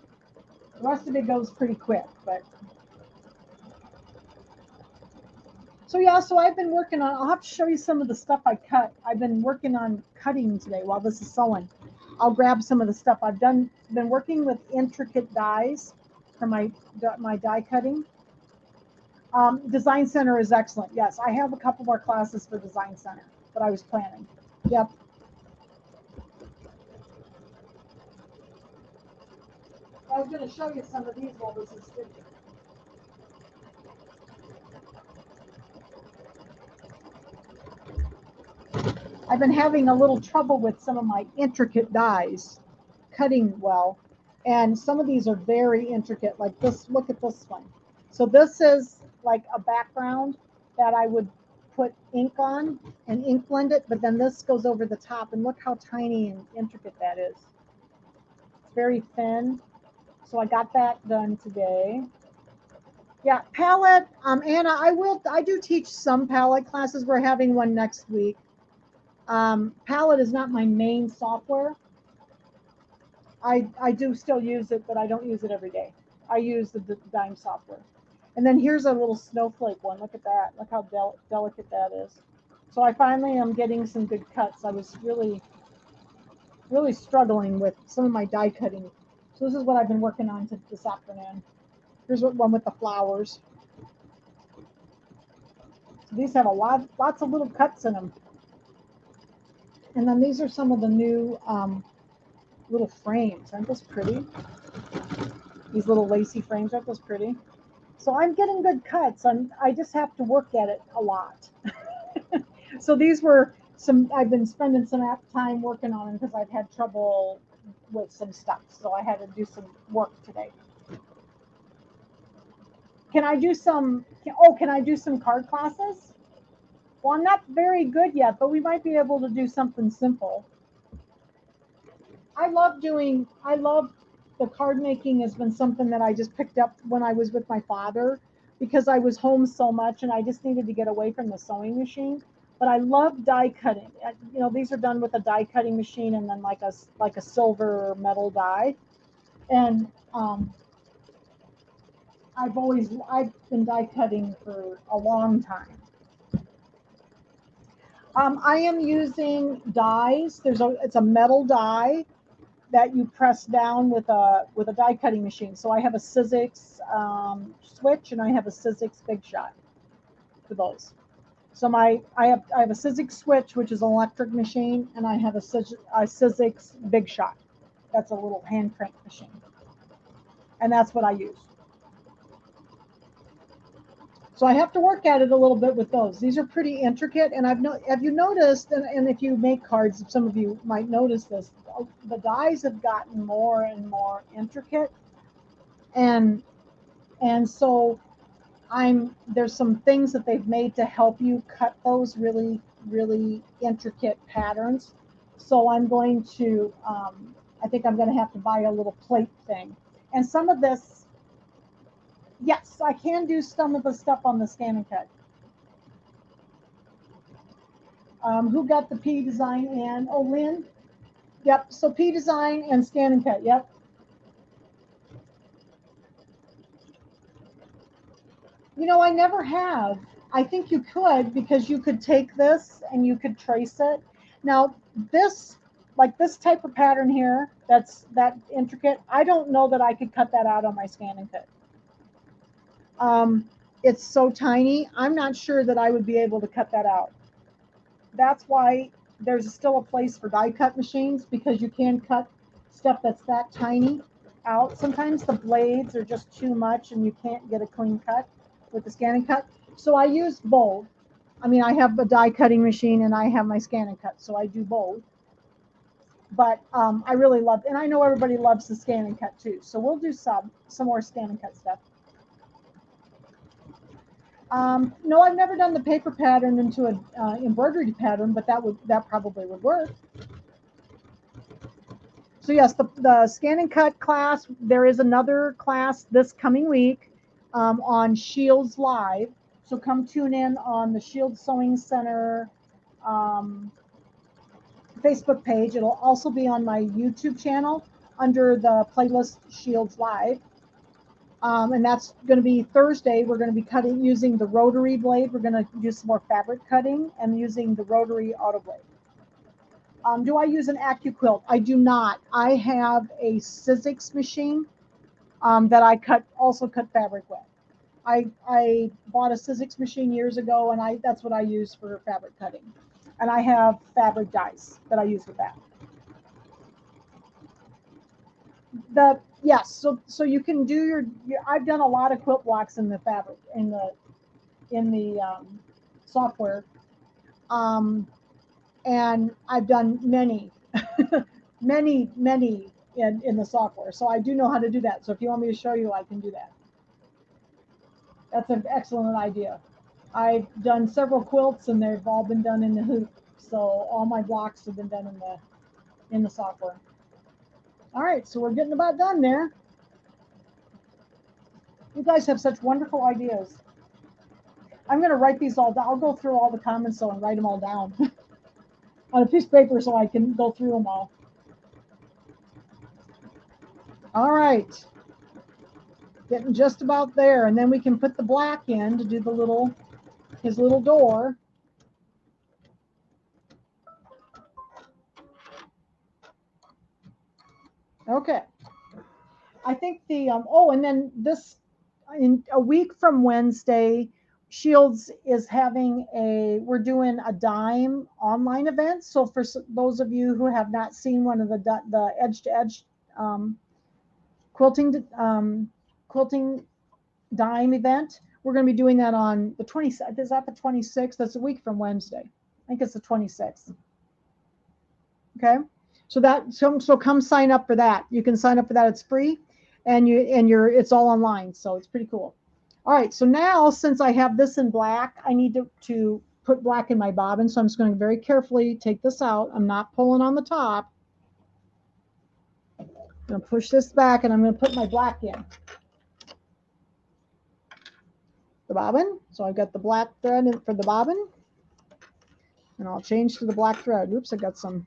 Speaker 1: The rest of it goes pretty quick, but. So yeah, so I've been working on, I'll have to show you some of the stuff I cut. I've been working on cutting today while this is sewing. I'll grab some of the stuff I've been working with intricate dies for my die cutting. Design Center is excellent. Yes, I have a couple more classes for Design Center that I was planning. Yep. I was going to show you some of these while this is stitching. I've been having a little trouble with some of my intricate dies cutting well, and some of these are very intricate, like this. Look at this one. So this is like a background that I would put ink on and ink blend it, but then this goes over the top, and look how tiny and intricate that is. It's very thin. So I got that done today. Yeah, palette, Anna, I do teach some palette classes. We're having one next week. Palette is not my main software. I do still use it, but I don't use it every day. I use the Dime software. And then here's a little snowflake one. Look at that. Look how delicate that is. So I finally am getting some good cuts. I was really, really struggling with some of my die cutting. So this is what I've been working on this afternoon. Here's one with the flowers. So these have lots of little cuts in them. And then these are some of the new little frames. Aren't those pretty? These little lacy frames, aren't those pretty? So I'm getting good cuts. I just have to work at it a lot. So these were I've been spending some time working on them because I've had trouble with some stuff. So I had to do some work today. Can I do some card classes? Well, I'm not very good yet, but we might be able to do something simple. I love the card making has been something that I just picked up when I was with my father because I was home so much and I just needed to get away from the sewing machine. But I love die cutting. You know, these are done with a die cutting machine and then like a silver metal die. And I've been die cutting for a long time. I am using dies. It's a metal die that you press down with a die cutting machine. So I have a Sizzix switch and I have a Sizzix Big Shot for those. So I have a Sizzix switch, which is an electric machine, and I have a Sizzix Big Shot. That's a little hand crank machine, and that's what I use. So I have to work at it a little bit with those. These are pretty intricate, and have you noticed? And if you make cards, some of you might notice this. The dies have gotten more and more intricate, and so there's some things that they've made to help you cut those really, really intricate patterns. So I'm going to, I think I'm going to have to buy a little plate thing. And some of this, yes, I can do some of the stuff on the Scan and Cut. Who got the P design in? Oh, Lynn? Yep, so P design and Scan and Cut, yep. You know, I never have. I think you could because you could take this and you could trace it. Now, this type of pattern here, that's that intricate, I don't know that I could cut that out on my Scan and Cut. It's so tiny, I'm not sure that I would be able to cut that out. That's why there's still a place for die cut machines because you can cut stuff that's that tiny out. Sometimes the blades are just too much and you can't get a clean cut with the Scan and Cut. So I use both. I mean, I have a die cutting machine and I have my Scan and Cut, so I do both. But I really love, and I know everybody loves the Scan and Cut too. So we'll do some more Scan and Cut stuff. No, I've never done the paper pattern into an embroidery pattern, but that probably would work. So yes, the Scan and Cut class, there is another class this coming week on Shields Live. So come tune in on the Shields Sewing Center Facebook page. It'll also be on my YouTube channel under the playlist Shields Live. And that's going to be Thursday. We're going to be using the rotary blade. We're going to do some more fabric cutting and using the rotary auto blade. Do I use an AccuQuilt? I do not. I have a Sizzix machine that I also cut fabric with. I bought a Sizzix machine years ago, and that's what I use for fabric cutting. And I have fabric dies that I use with that. Yes, so you can do your I've done a lot of quilt blocks in the fabric in the software, and I've done many many in the software, so I do know how to do that. So if you want me to show you, I can do that. That's an excellent idea. I've done several quilts and they've all been done in the hoop, so all my blocks have been done in the software. All right, so we're getting about done there. You guys have such wonderful ideas. I'm going to write these all down. I'll go through all the comments and write them all down on a piece of paper so I can go through them all. All right. Getting just about there. And then we can put the black in to do his little door. Okay. I think and then this in a week from Wednesday, Shields is having we're doing a dime online event. So for those of you who have not seen one of the edge to edge quilting dime event, we're going to be doing that on the 26th. Is that the 26th? That's a week from Wednesday. I think it's the 26th. Okay. So come sign up for that. You can sign up for that. It's free, and it's all online. So it's pretty cool. All right. So now, since I have this in black, I need to put black in my bobbin. So I'm just going to very carefully take this out. I'm not pulling on the top. I'm going to push this back, and I'm going to put my black in the bobbin. So I've got the black thread for the bobbin, and I'll change to the black thread. Oops, I got some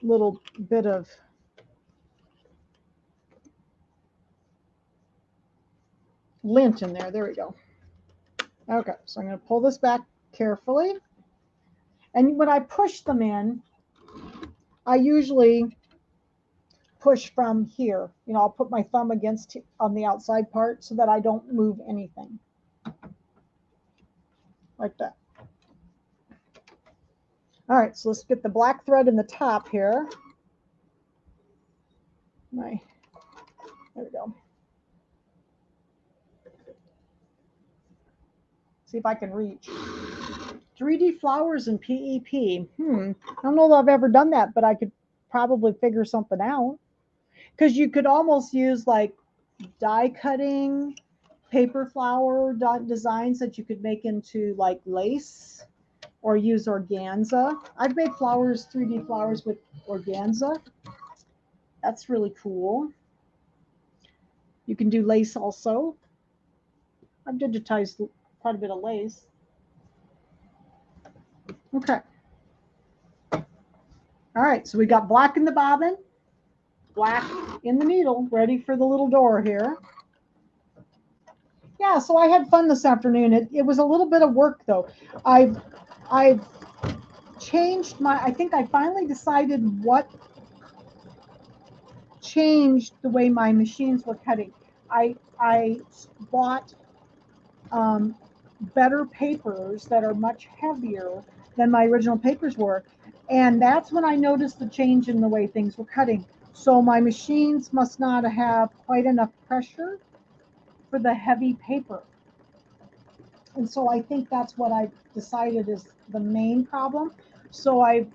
Speaker 1: little bit of lint in there. There we go. Okay, so I'm going to pull this back carefully. And when I push them in, I usually push from here. You know, I'll put my thumb against on the outside part so that I don't move anything. Like that. All right, so let's get the black thread in the top here. There we go. See if I can reach. 3D flowers and PEP. I don't know that I've ever done that, but I could probably figure something out. Because you could almost use like die cutting paper flower designs that you could make into like lace, or use organza. I've made 3D flowers with organza. That's really cool. You can do lace also. I've digitized quite a bit of lace. Okay. All right, so we got black in the bobbin, black in the needle, ready for the little door here. Yeah, so I had fun this afternoon. It was a little bit of work though. I've changed I think I finally decided what changed the way my machines were cutting. I bought better papers that are much heavier than my original papers were. And that's when I noticed the change in the way things were cutting. So my machines must not have quite enough pressure for the heavy paper. And so I think that's what I've decided is the main problem. So I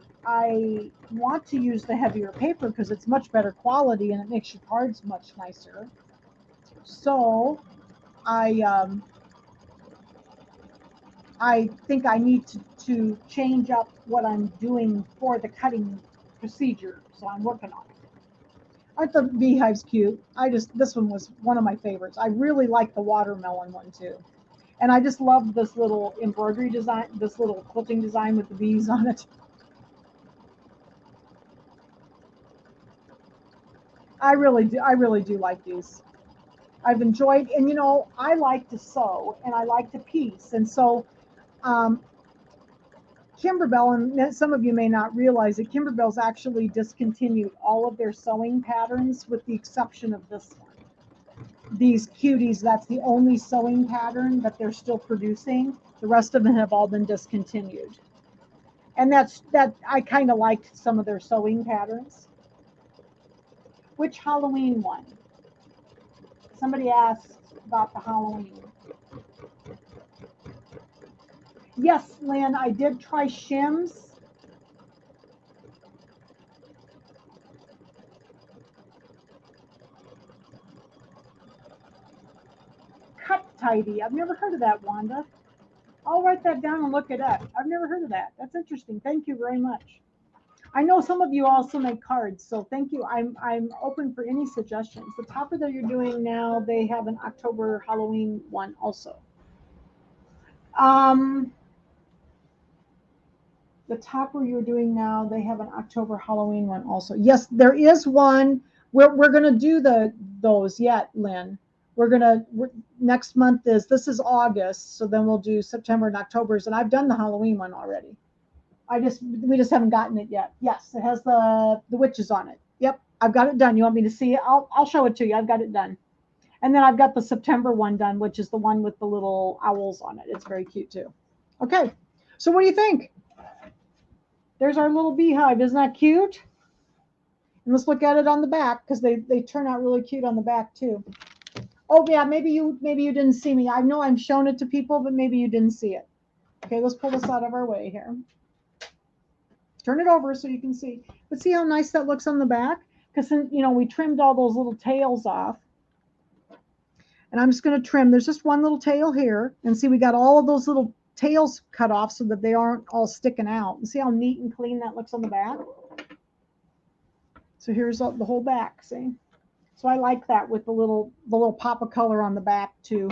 Speaker 1: want to use the heavier paper because it's much better quality and it makes your cards much nicer. So I think I need to change up what I'm doing for the cutting procedure. So I'm working on it. Aren't the beehives cute? This one was one of my favorites. I really like the watermelon one too. And I just love this little embroidery design, this little quilting design with the bees on it. I really do like these. I've enjoyed, and you know, I like to sew and I like to piece. And so Kimberbell, and some of you may not realize that Kimberbell's actually discontinued all of their sewing patterns with the exception of this one. These cuties, that's the only sewing pattern that they're still producing. The rest of them have all been discontinued. And that I kind of liked some of their sewing patterns. Which Halloween one? Somebody asked about the Halloween. Yes, Lynn, I did try shims. Cut tidy. I've never heard of that, Wanda. I'll write that down and look it up. I've never heard of that. That's interesting. Thank you very much. I know some of you also make cards, so thank you. I'm open for any suggestions. The topper that you're doing now, they have an October Halloween one also. The topper you're doing now, they have an October Halloween one also. Yes, there is one. We're gonna do those yet, Lynn. Next month this is August, so then we'll do September and October's, and I've done the Halloween one already. We just haven't gotten it yet. Yes, it has the witches on it. Yep, I've got it done. You want me to see it? I'll show it to you. I've got it done. And then I've got the September one done, which is the one with the little owls on it. It's very cute too. Okay, so what do you think? There's our little beehive. Isn't that cute? And let's look at it on the back because they turn out really cute on the back too. Oh yeah, maybe you didn't see me. I know I'm showing it to people, but maybe you didn't see it. Okay, let's pull this out of our way here. Turn it over so you can see. But see how nice that looks on the back? Because we trimmed all those little tails off. And I'm just going to trim. There's just one little tail here. And see, we got all of those little tails cut off so that they aren't all sticking out. And see how neat and clean that looks on the back? So here's the whole back, see? So I like that with the little pop of color on the back too.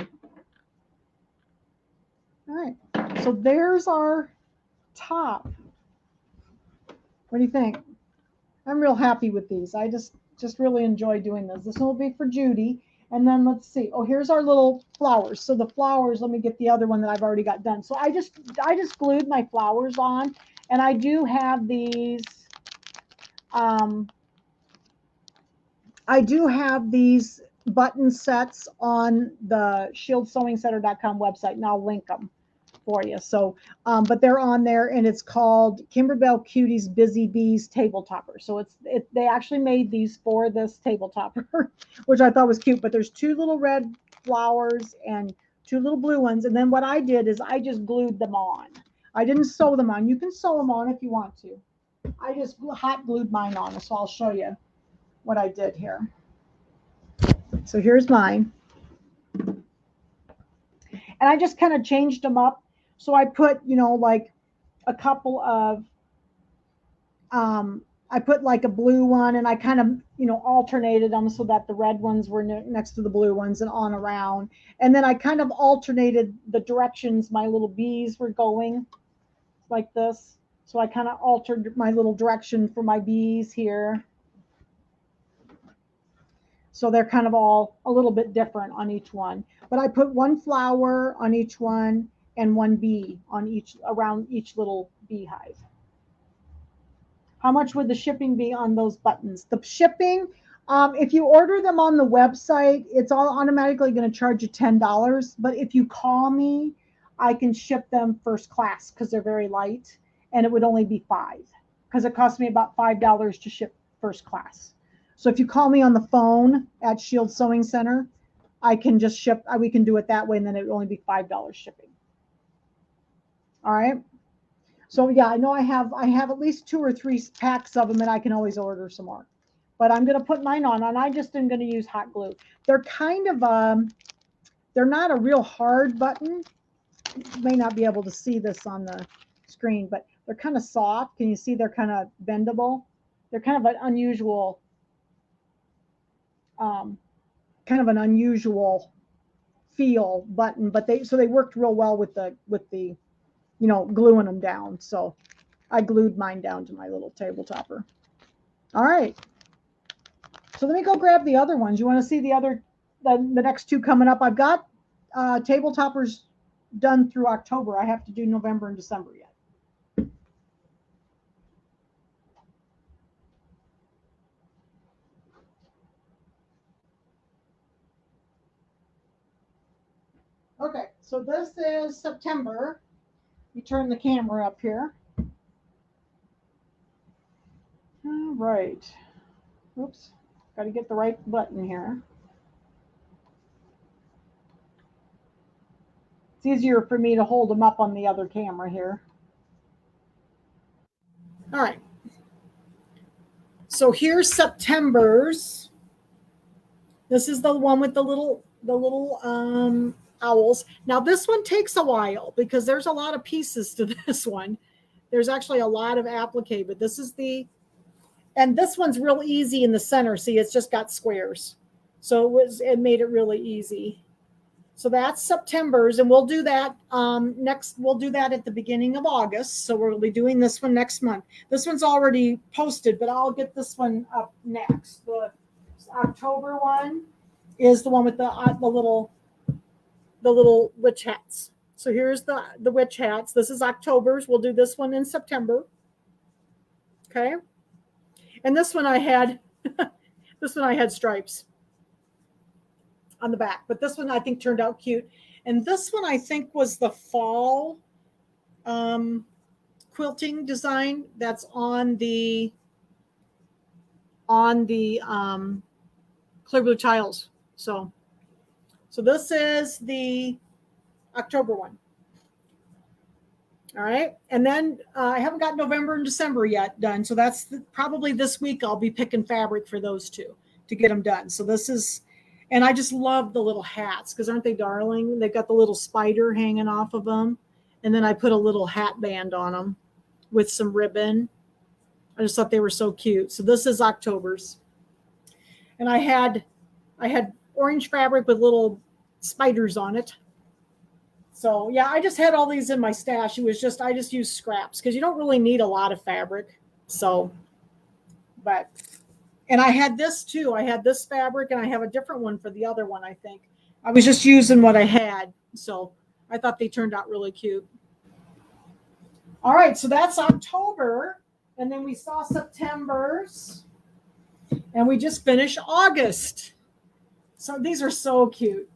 Speaker 1: All right, so there's our top. What do you think? I'm real happy with these. I just really enjoy doing this. This one will be for Judy. And then let's see. Oh, here's our little flowers. So the flowers, let me get the other one that I've already got done. So I just glued my flowers on, and I do have these button sets on the ShieldSewingCenter.com website, and I'll link them for you. So, but they're on there, and it's called Kimberbell Cutie's Busy Bees Table Topper. So they actually made these for this table topper, which I thought was cute. But there's 2 little red flowers and 2 little blue ones. And then what I did is I just glued them on. I didn't sew them on. You can sew them on if you want to. I just hot glued mine on. So I'll show you what I did here. So here's mine. And I just kind of changed them up. So I put, like a couple of, I put like a blue one, and I kind of, alternated them so that the red ones were next to the blue ones and on around. And then I kind of alternated the directions my little bees were going like this. So I kind of altered my little direction for my bees here. So they're kind of all a little bit different on each one. But I put 1 flower on each one and 1 bee on around each little beehive. How much would the shipping be on those buttons? The shipping, if you order them on the website, it's all automatically going to charge you $10. But if you call me, I can ship them first class because they're very light, and it would only be $5 because it cost me about $5 to ship first class. So if you call me on the phone at Shield Sewing Center, I can just ship. We can do it that way, and then it would only be $5 shipping. All right. So yeah, I know I have at least 2 or 3 packs of them, and I can always order some more. But I'm going to put mine on, and I just am going to use hot glue. They're kind of they're not a real hard button. You may not be able to see this on the screen, but they're kind of soft. Can you see they're kind of bendable? They're kind of an unusual. Kind of an unusual feel button, but they worked real well with the gluing them down. So I glued mine down to my little table topper. All right. So let me go grab the other ones. You want to see the next 2 coming up? I've got table toppers done through October. I have to do November and December yet. Okay, so this is September. You turn the camera up here. All right. Oops, got to get the right button here. It's easier for me to hold them up on the other camera here. All right. So here's September's. This is the one with the little owls. Now this one takes a while because there's a lot of pieces to this one. There's actually a lot of applique, but this is and this one's real easy in the center. See, it's just got squares. So it made it really easy. So that's September's, and we'll do that we'll do that at the beginning of August. So we'll be doing this one next month. This one's already posted, but I'll get this one up next. The October one is the one with the little witch hats. So here's the witch hats. This is October's. We'll do this one in September. Okay. And this one I had This one I had stripes on the back, but this one I think turned out cute. And this one I think was the fall quilting design that's on the clear blue tiles. So this is the October one. All right. And then I haven't got November and December yet done. So that's probably this week I'll be picking fabric for those two to get them done. So this is, and I just love the little hats because aren't they darling? They've got the little spider hanging off of them. And then I put a little hat band on them with some ribbon. I just thought they were so cute. So this is October's. And I had orange fabric with little spiders on it. So yeah, I just had all these in my stash. It was just, I just used scraps because you don't really need a lot of fabric. So, but, and I had this too. I had this fabric and I have a different one for the other one, I think. I was just using what I had. So I thought they turned out really cute. All right, so that's October. And then we saw September's. And we just finished August. So these are so cute.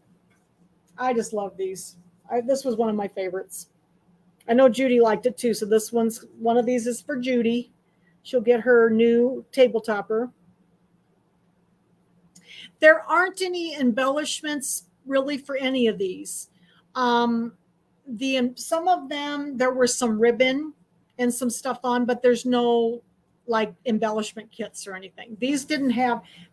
Speaker 1: I just love these. This was one of my favorites. I know Judy liked it too. So one of these is for Judy. She'll get her new table topper. There aren't any embellishments really for any of these. Some of them, there were some ribbon and some stuff on, but there's no like embellishment kits or anything. These they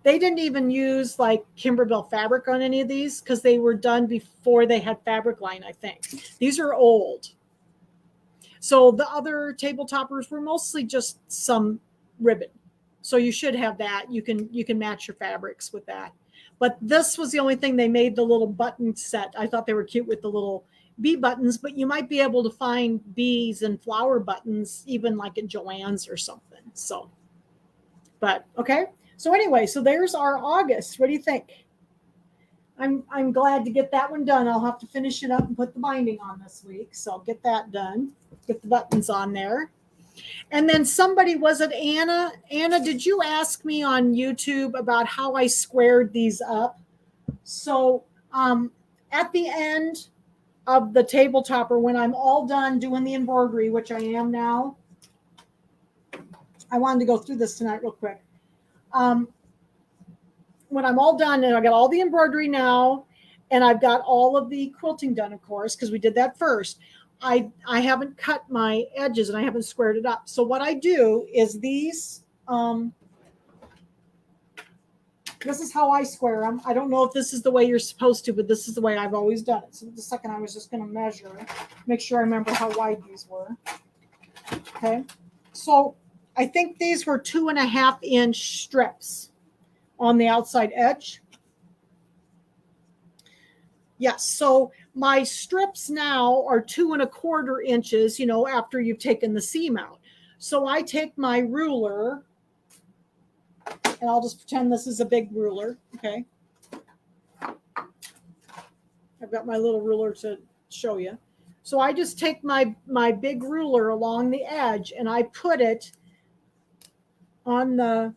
Speaker 1: didn't even use like Kimberbell fabric on any of these because they were done before they had fabric line, I think. These are old. So the other table toppers were mostly just some ribbon. So you should have that. You can match your fabrics with that. But this was the only thing they made the little button set. I thought they were cute with the little bee buttons, but you might be able to find bees and flower buttons even like at Joann's or something. So, but okay. So anyway, so there's our August. What do you think? I'm glad to get that one done. I'll have to finish it up and put the binding on this week. So I'll get that done. Get the buttons on there. And then somebody, was it Anna? Anna, did you ask me on YouTube about how I squared these up? So at the end of the table topper, when I'm all done doing the embroidery, which I am now, I wanted to go through this tonight real quick. When I'm all done and I got all the embroidery now, and I've got all of the quilting done, of course, because we did that first. I haven't cut my edges and I haven't squared it up. So what I do is these, this is how I square them. I don't know if this is the way you're supposed to, but this is the way I've always done it. So the second I was just going to measure, make sure I remember how wide these were. Okay. So I think these were 2.5-inch strips on the outside edge. Yes. So my strips now are 2.25 inches, after you've taken the seam out. So I take my ruler, and I'll just pretend this is a big ruler. Okay. I've got my little ruler to show you. So I just take my big ruler along the edge and I put it on the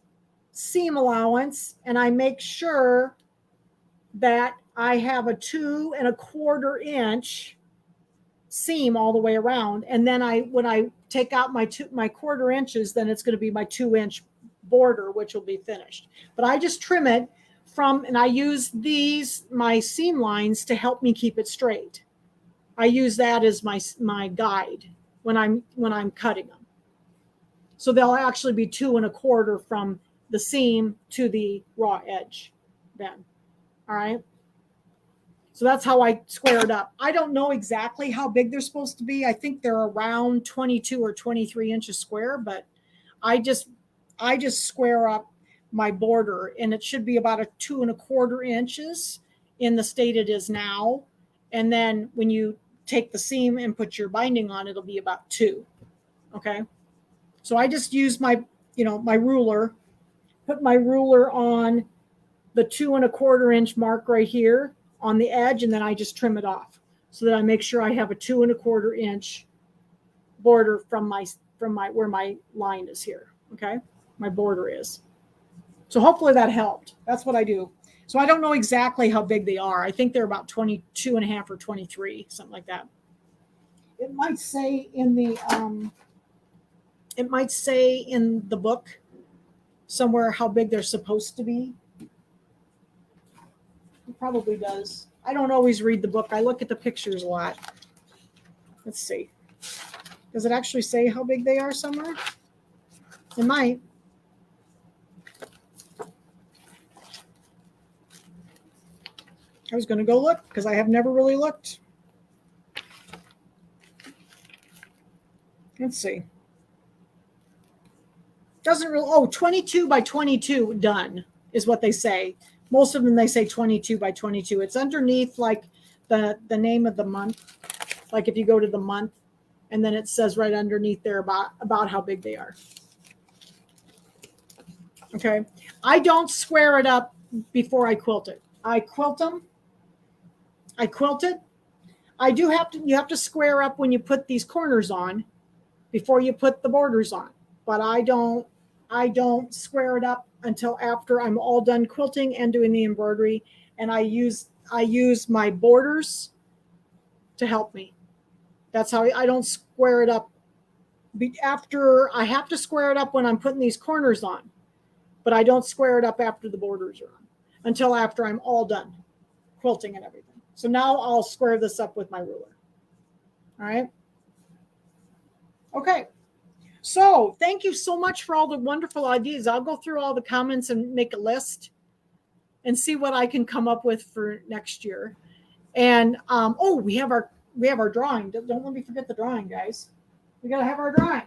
Speaker 1: seam allowance, and I make sure that I have a 2.25 inch seam all the way around. And then when I take out my 1/4 inches, then it's going to be my 2-inch border, which will be finished. But I just trim it and I use my seam lines to help me keep it straight. I use that as my guide when I'm cutting them. So they'll actually be 2.25 from the seam to the raw edge then. All right. So that's how I square it up. I don't know exactly how big they're supposed to be. I think they're around 22 or 23 inches square, but I just square up my border, and it should be about a 2.25 inches in the state it is now. And then when you take the seam and put your binding on, it'll be about 2. Okay. So I just use my ruler, put my ruler on the 2.25 inch mark right here on the edge, and then I just trim it off so that I make sure I have a 2.25 inch border from my where my line is here. Okay. My border is. So hopefully that helped. That's what I do. So I don't know exactly how big they are. I think they're about 22 and a half or 23, something like that. It might say in the book somewhere how big they're supposed to be. It probably does. I don't always read the book. I look at the pictures a lot. Let's see. Does it actually say how big they are somewhere? It might. I was going to go look because I have never really looked. Let's see. Doesn't really, 22 by 22 done is what they say. Most of them, they say 22 by 22. It's underneath like the name of the month. Like if you go to the month, and then it says right underneath there about how big they are. Okay. I don't square it up before I quilt it. I quilt them. I quilt it. You have to square up when you put these corners on before you put the borders on. But I don't square it up until after I'm all done quilting and doing the embroidery. And I use my borders to help me. That's how I don't square it up. After I have to square it up when I'm putting these corners on, but I don't square it up after the borders are on until after I'm all done quilting and everything. So now I'll square this up with my ruler. All right. Okay. So thank you so much for all the wonderful ideas. I'll go through all the comments and make a list and see what I can come up with for next year. And we have our drawing. Don't let me forget the drawing, guys. We got to have our drawing.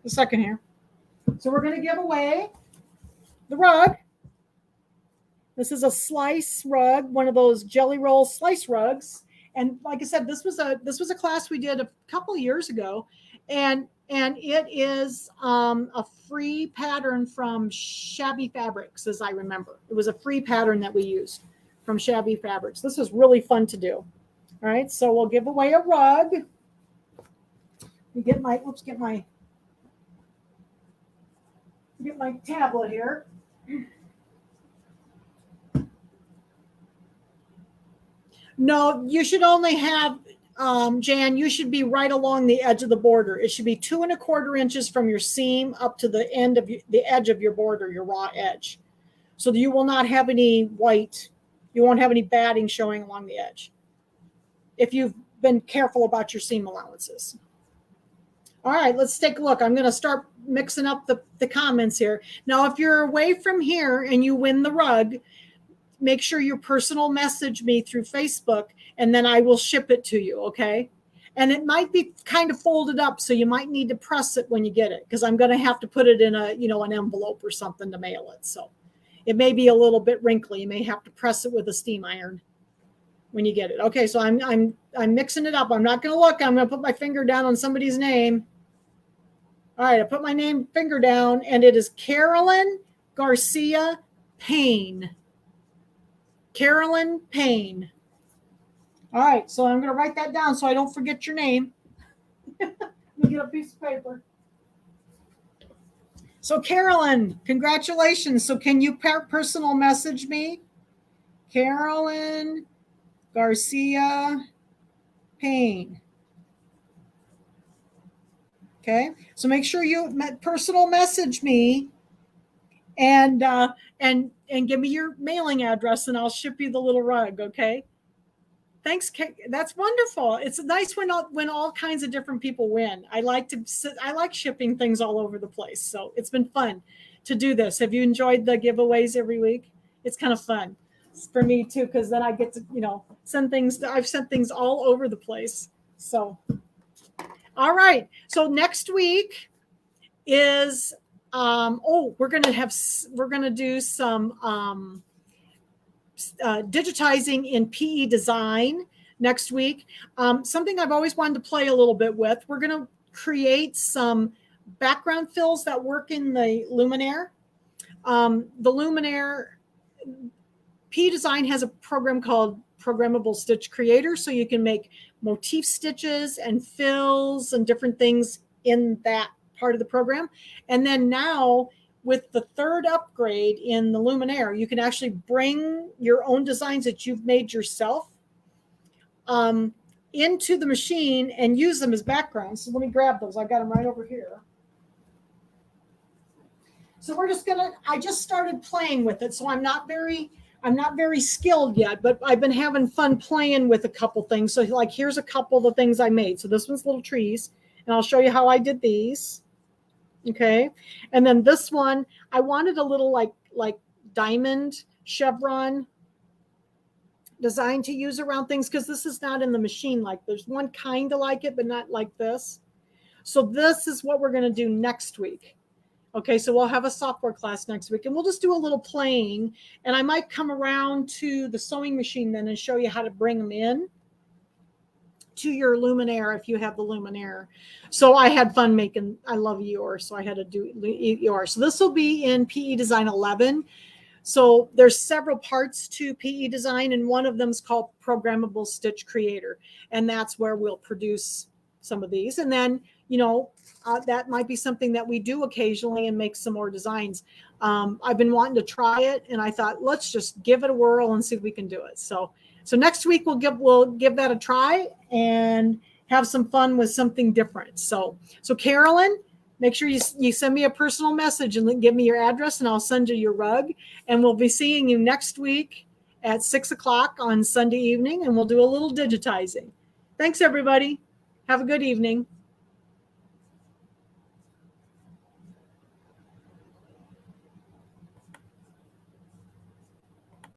Speaker 1: A second here. So we're going to give away the rug. This is a slice rug, one of those jelly roll slice rugs. And like I said, this was a class we did a couple of years ago, and it is a free pattern from Shabby Fabrics, as I remember. It was a free pattern that we used from Shabby Fabrics. This was really fun to do. All right, so we'll give away a rug. Get my tablet here. No, you should only have, Jan, you should be right along the edge of the border. It should be 2 1/4 inches from your seam up to the end of the edge of your border, your raw edge. So that you will not have any white, you won't have any batting showing along the edge if you've been careful about your seam allowances. All right, let's take a look. I'm going to start mixing up the comments here. Now, if you're away from here and you win the rug, make sure you personal message me through Facebook, and then I will ship it to you, okay? And it might be kind of folded up, so you might need to press it when you get it, because I'm going to have to put it in an envelope or something to mail it. So it may be a little bit wrinkly. You may have to press it with a steam iron when you get it. Okay, so I'm mixing it up. I'm not going to look. I'm going to put my finger down on somebody's name. All right, I put my finger down, and it is Carolyn Garcia Payne. Carolyn Payne. All right, so I'm going to write that down so I don't forget your name. Let me get a piece of paper. So Carolyn, congratulations. So can you personal message me? Carolyn Garcia Payne. Okay, so make sure you personal message me and give me your mailing address, and I'll ship you the little rug. Okay, thanks. That's wonderful. It's nice when all kinds of different people win. I like shipping things all over the place, so it's been fun to do this. Have you enjoyed the giveaways every week? It's kind of fun for me too, because then I get to send things. I've sent things all over the place. So, all right. So next week is we're going to do some digitizing in PE design next week. Something I've always wanted to play a little bit with. We're going to create some background fills that work in the Luminaire. The Luminaire PE design has a program called Programmable Stitch Creator, so you can make motif stitches and fills and different things in that part of the program. And then now with the third upgrade in the Luminaire, you can actually bring your own designs that you've made yourself into the machine and use them as backgrounds. So let me grab those. I've got them right over here. So we're just gonna, I just started playing with it. So I'm not very skilled yet, but I've been having fun playing with a couple things. So like, here's a couple of the things I made. So this one's little trees, and I'll show you how I did these. Okay. And then this one, I wanted a little like diamond chevron design to use around things, because this is not in the machine. Like, there's one kind of like it, but not like this. So this is what we're going to do next week. Okay, so we'll have a software class next week, and we'll just do a little playing, and I might come around to the sewing machine then and show you how to bring them in to your Luminaire if you have the Luminaire. So I had fun making, I love Eeyore, so I had to do Eeyore. So this will be in PE Design 11. So there's several parts to PE Design, and one of them is called Programmable Stitch Creator, and that's where we'll produce some of these. And then, you know, that might be something that we do occasionally and make some more designs. I've been wanting to try it, and I thought, let's just give it a whirl and see if we can do it. So next week we'll give that a try and have some fun with something different. So Carolyn, make sure you send me a personal message and give me your address, and I'll send you your rug. And we'll be seeing you next week at 6 o'clock on Sunday evening, and we'll do a little digitizing. Thanks, everybody. Have a good evening.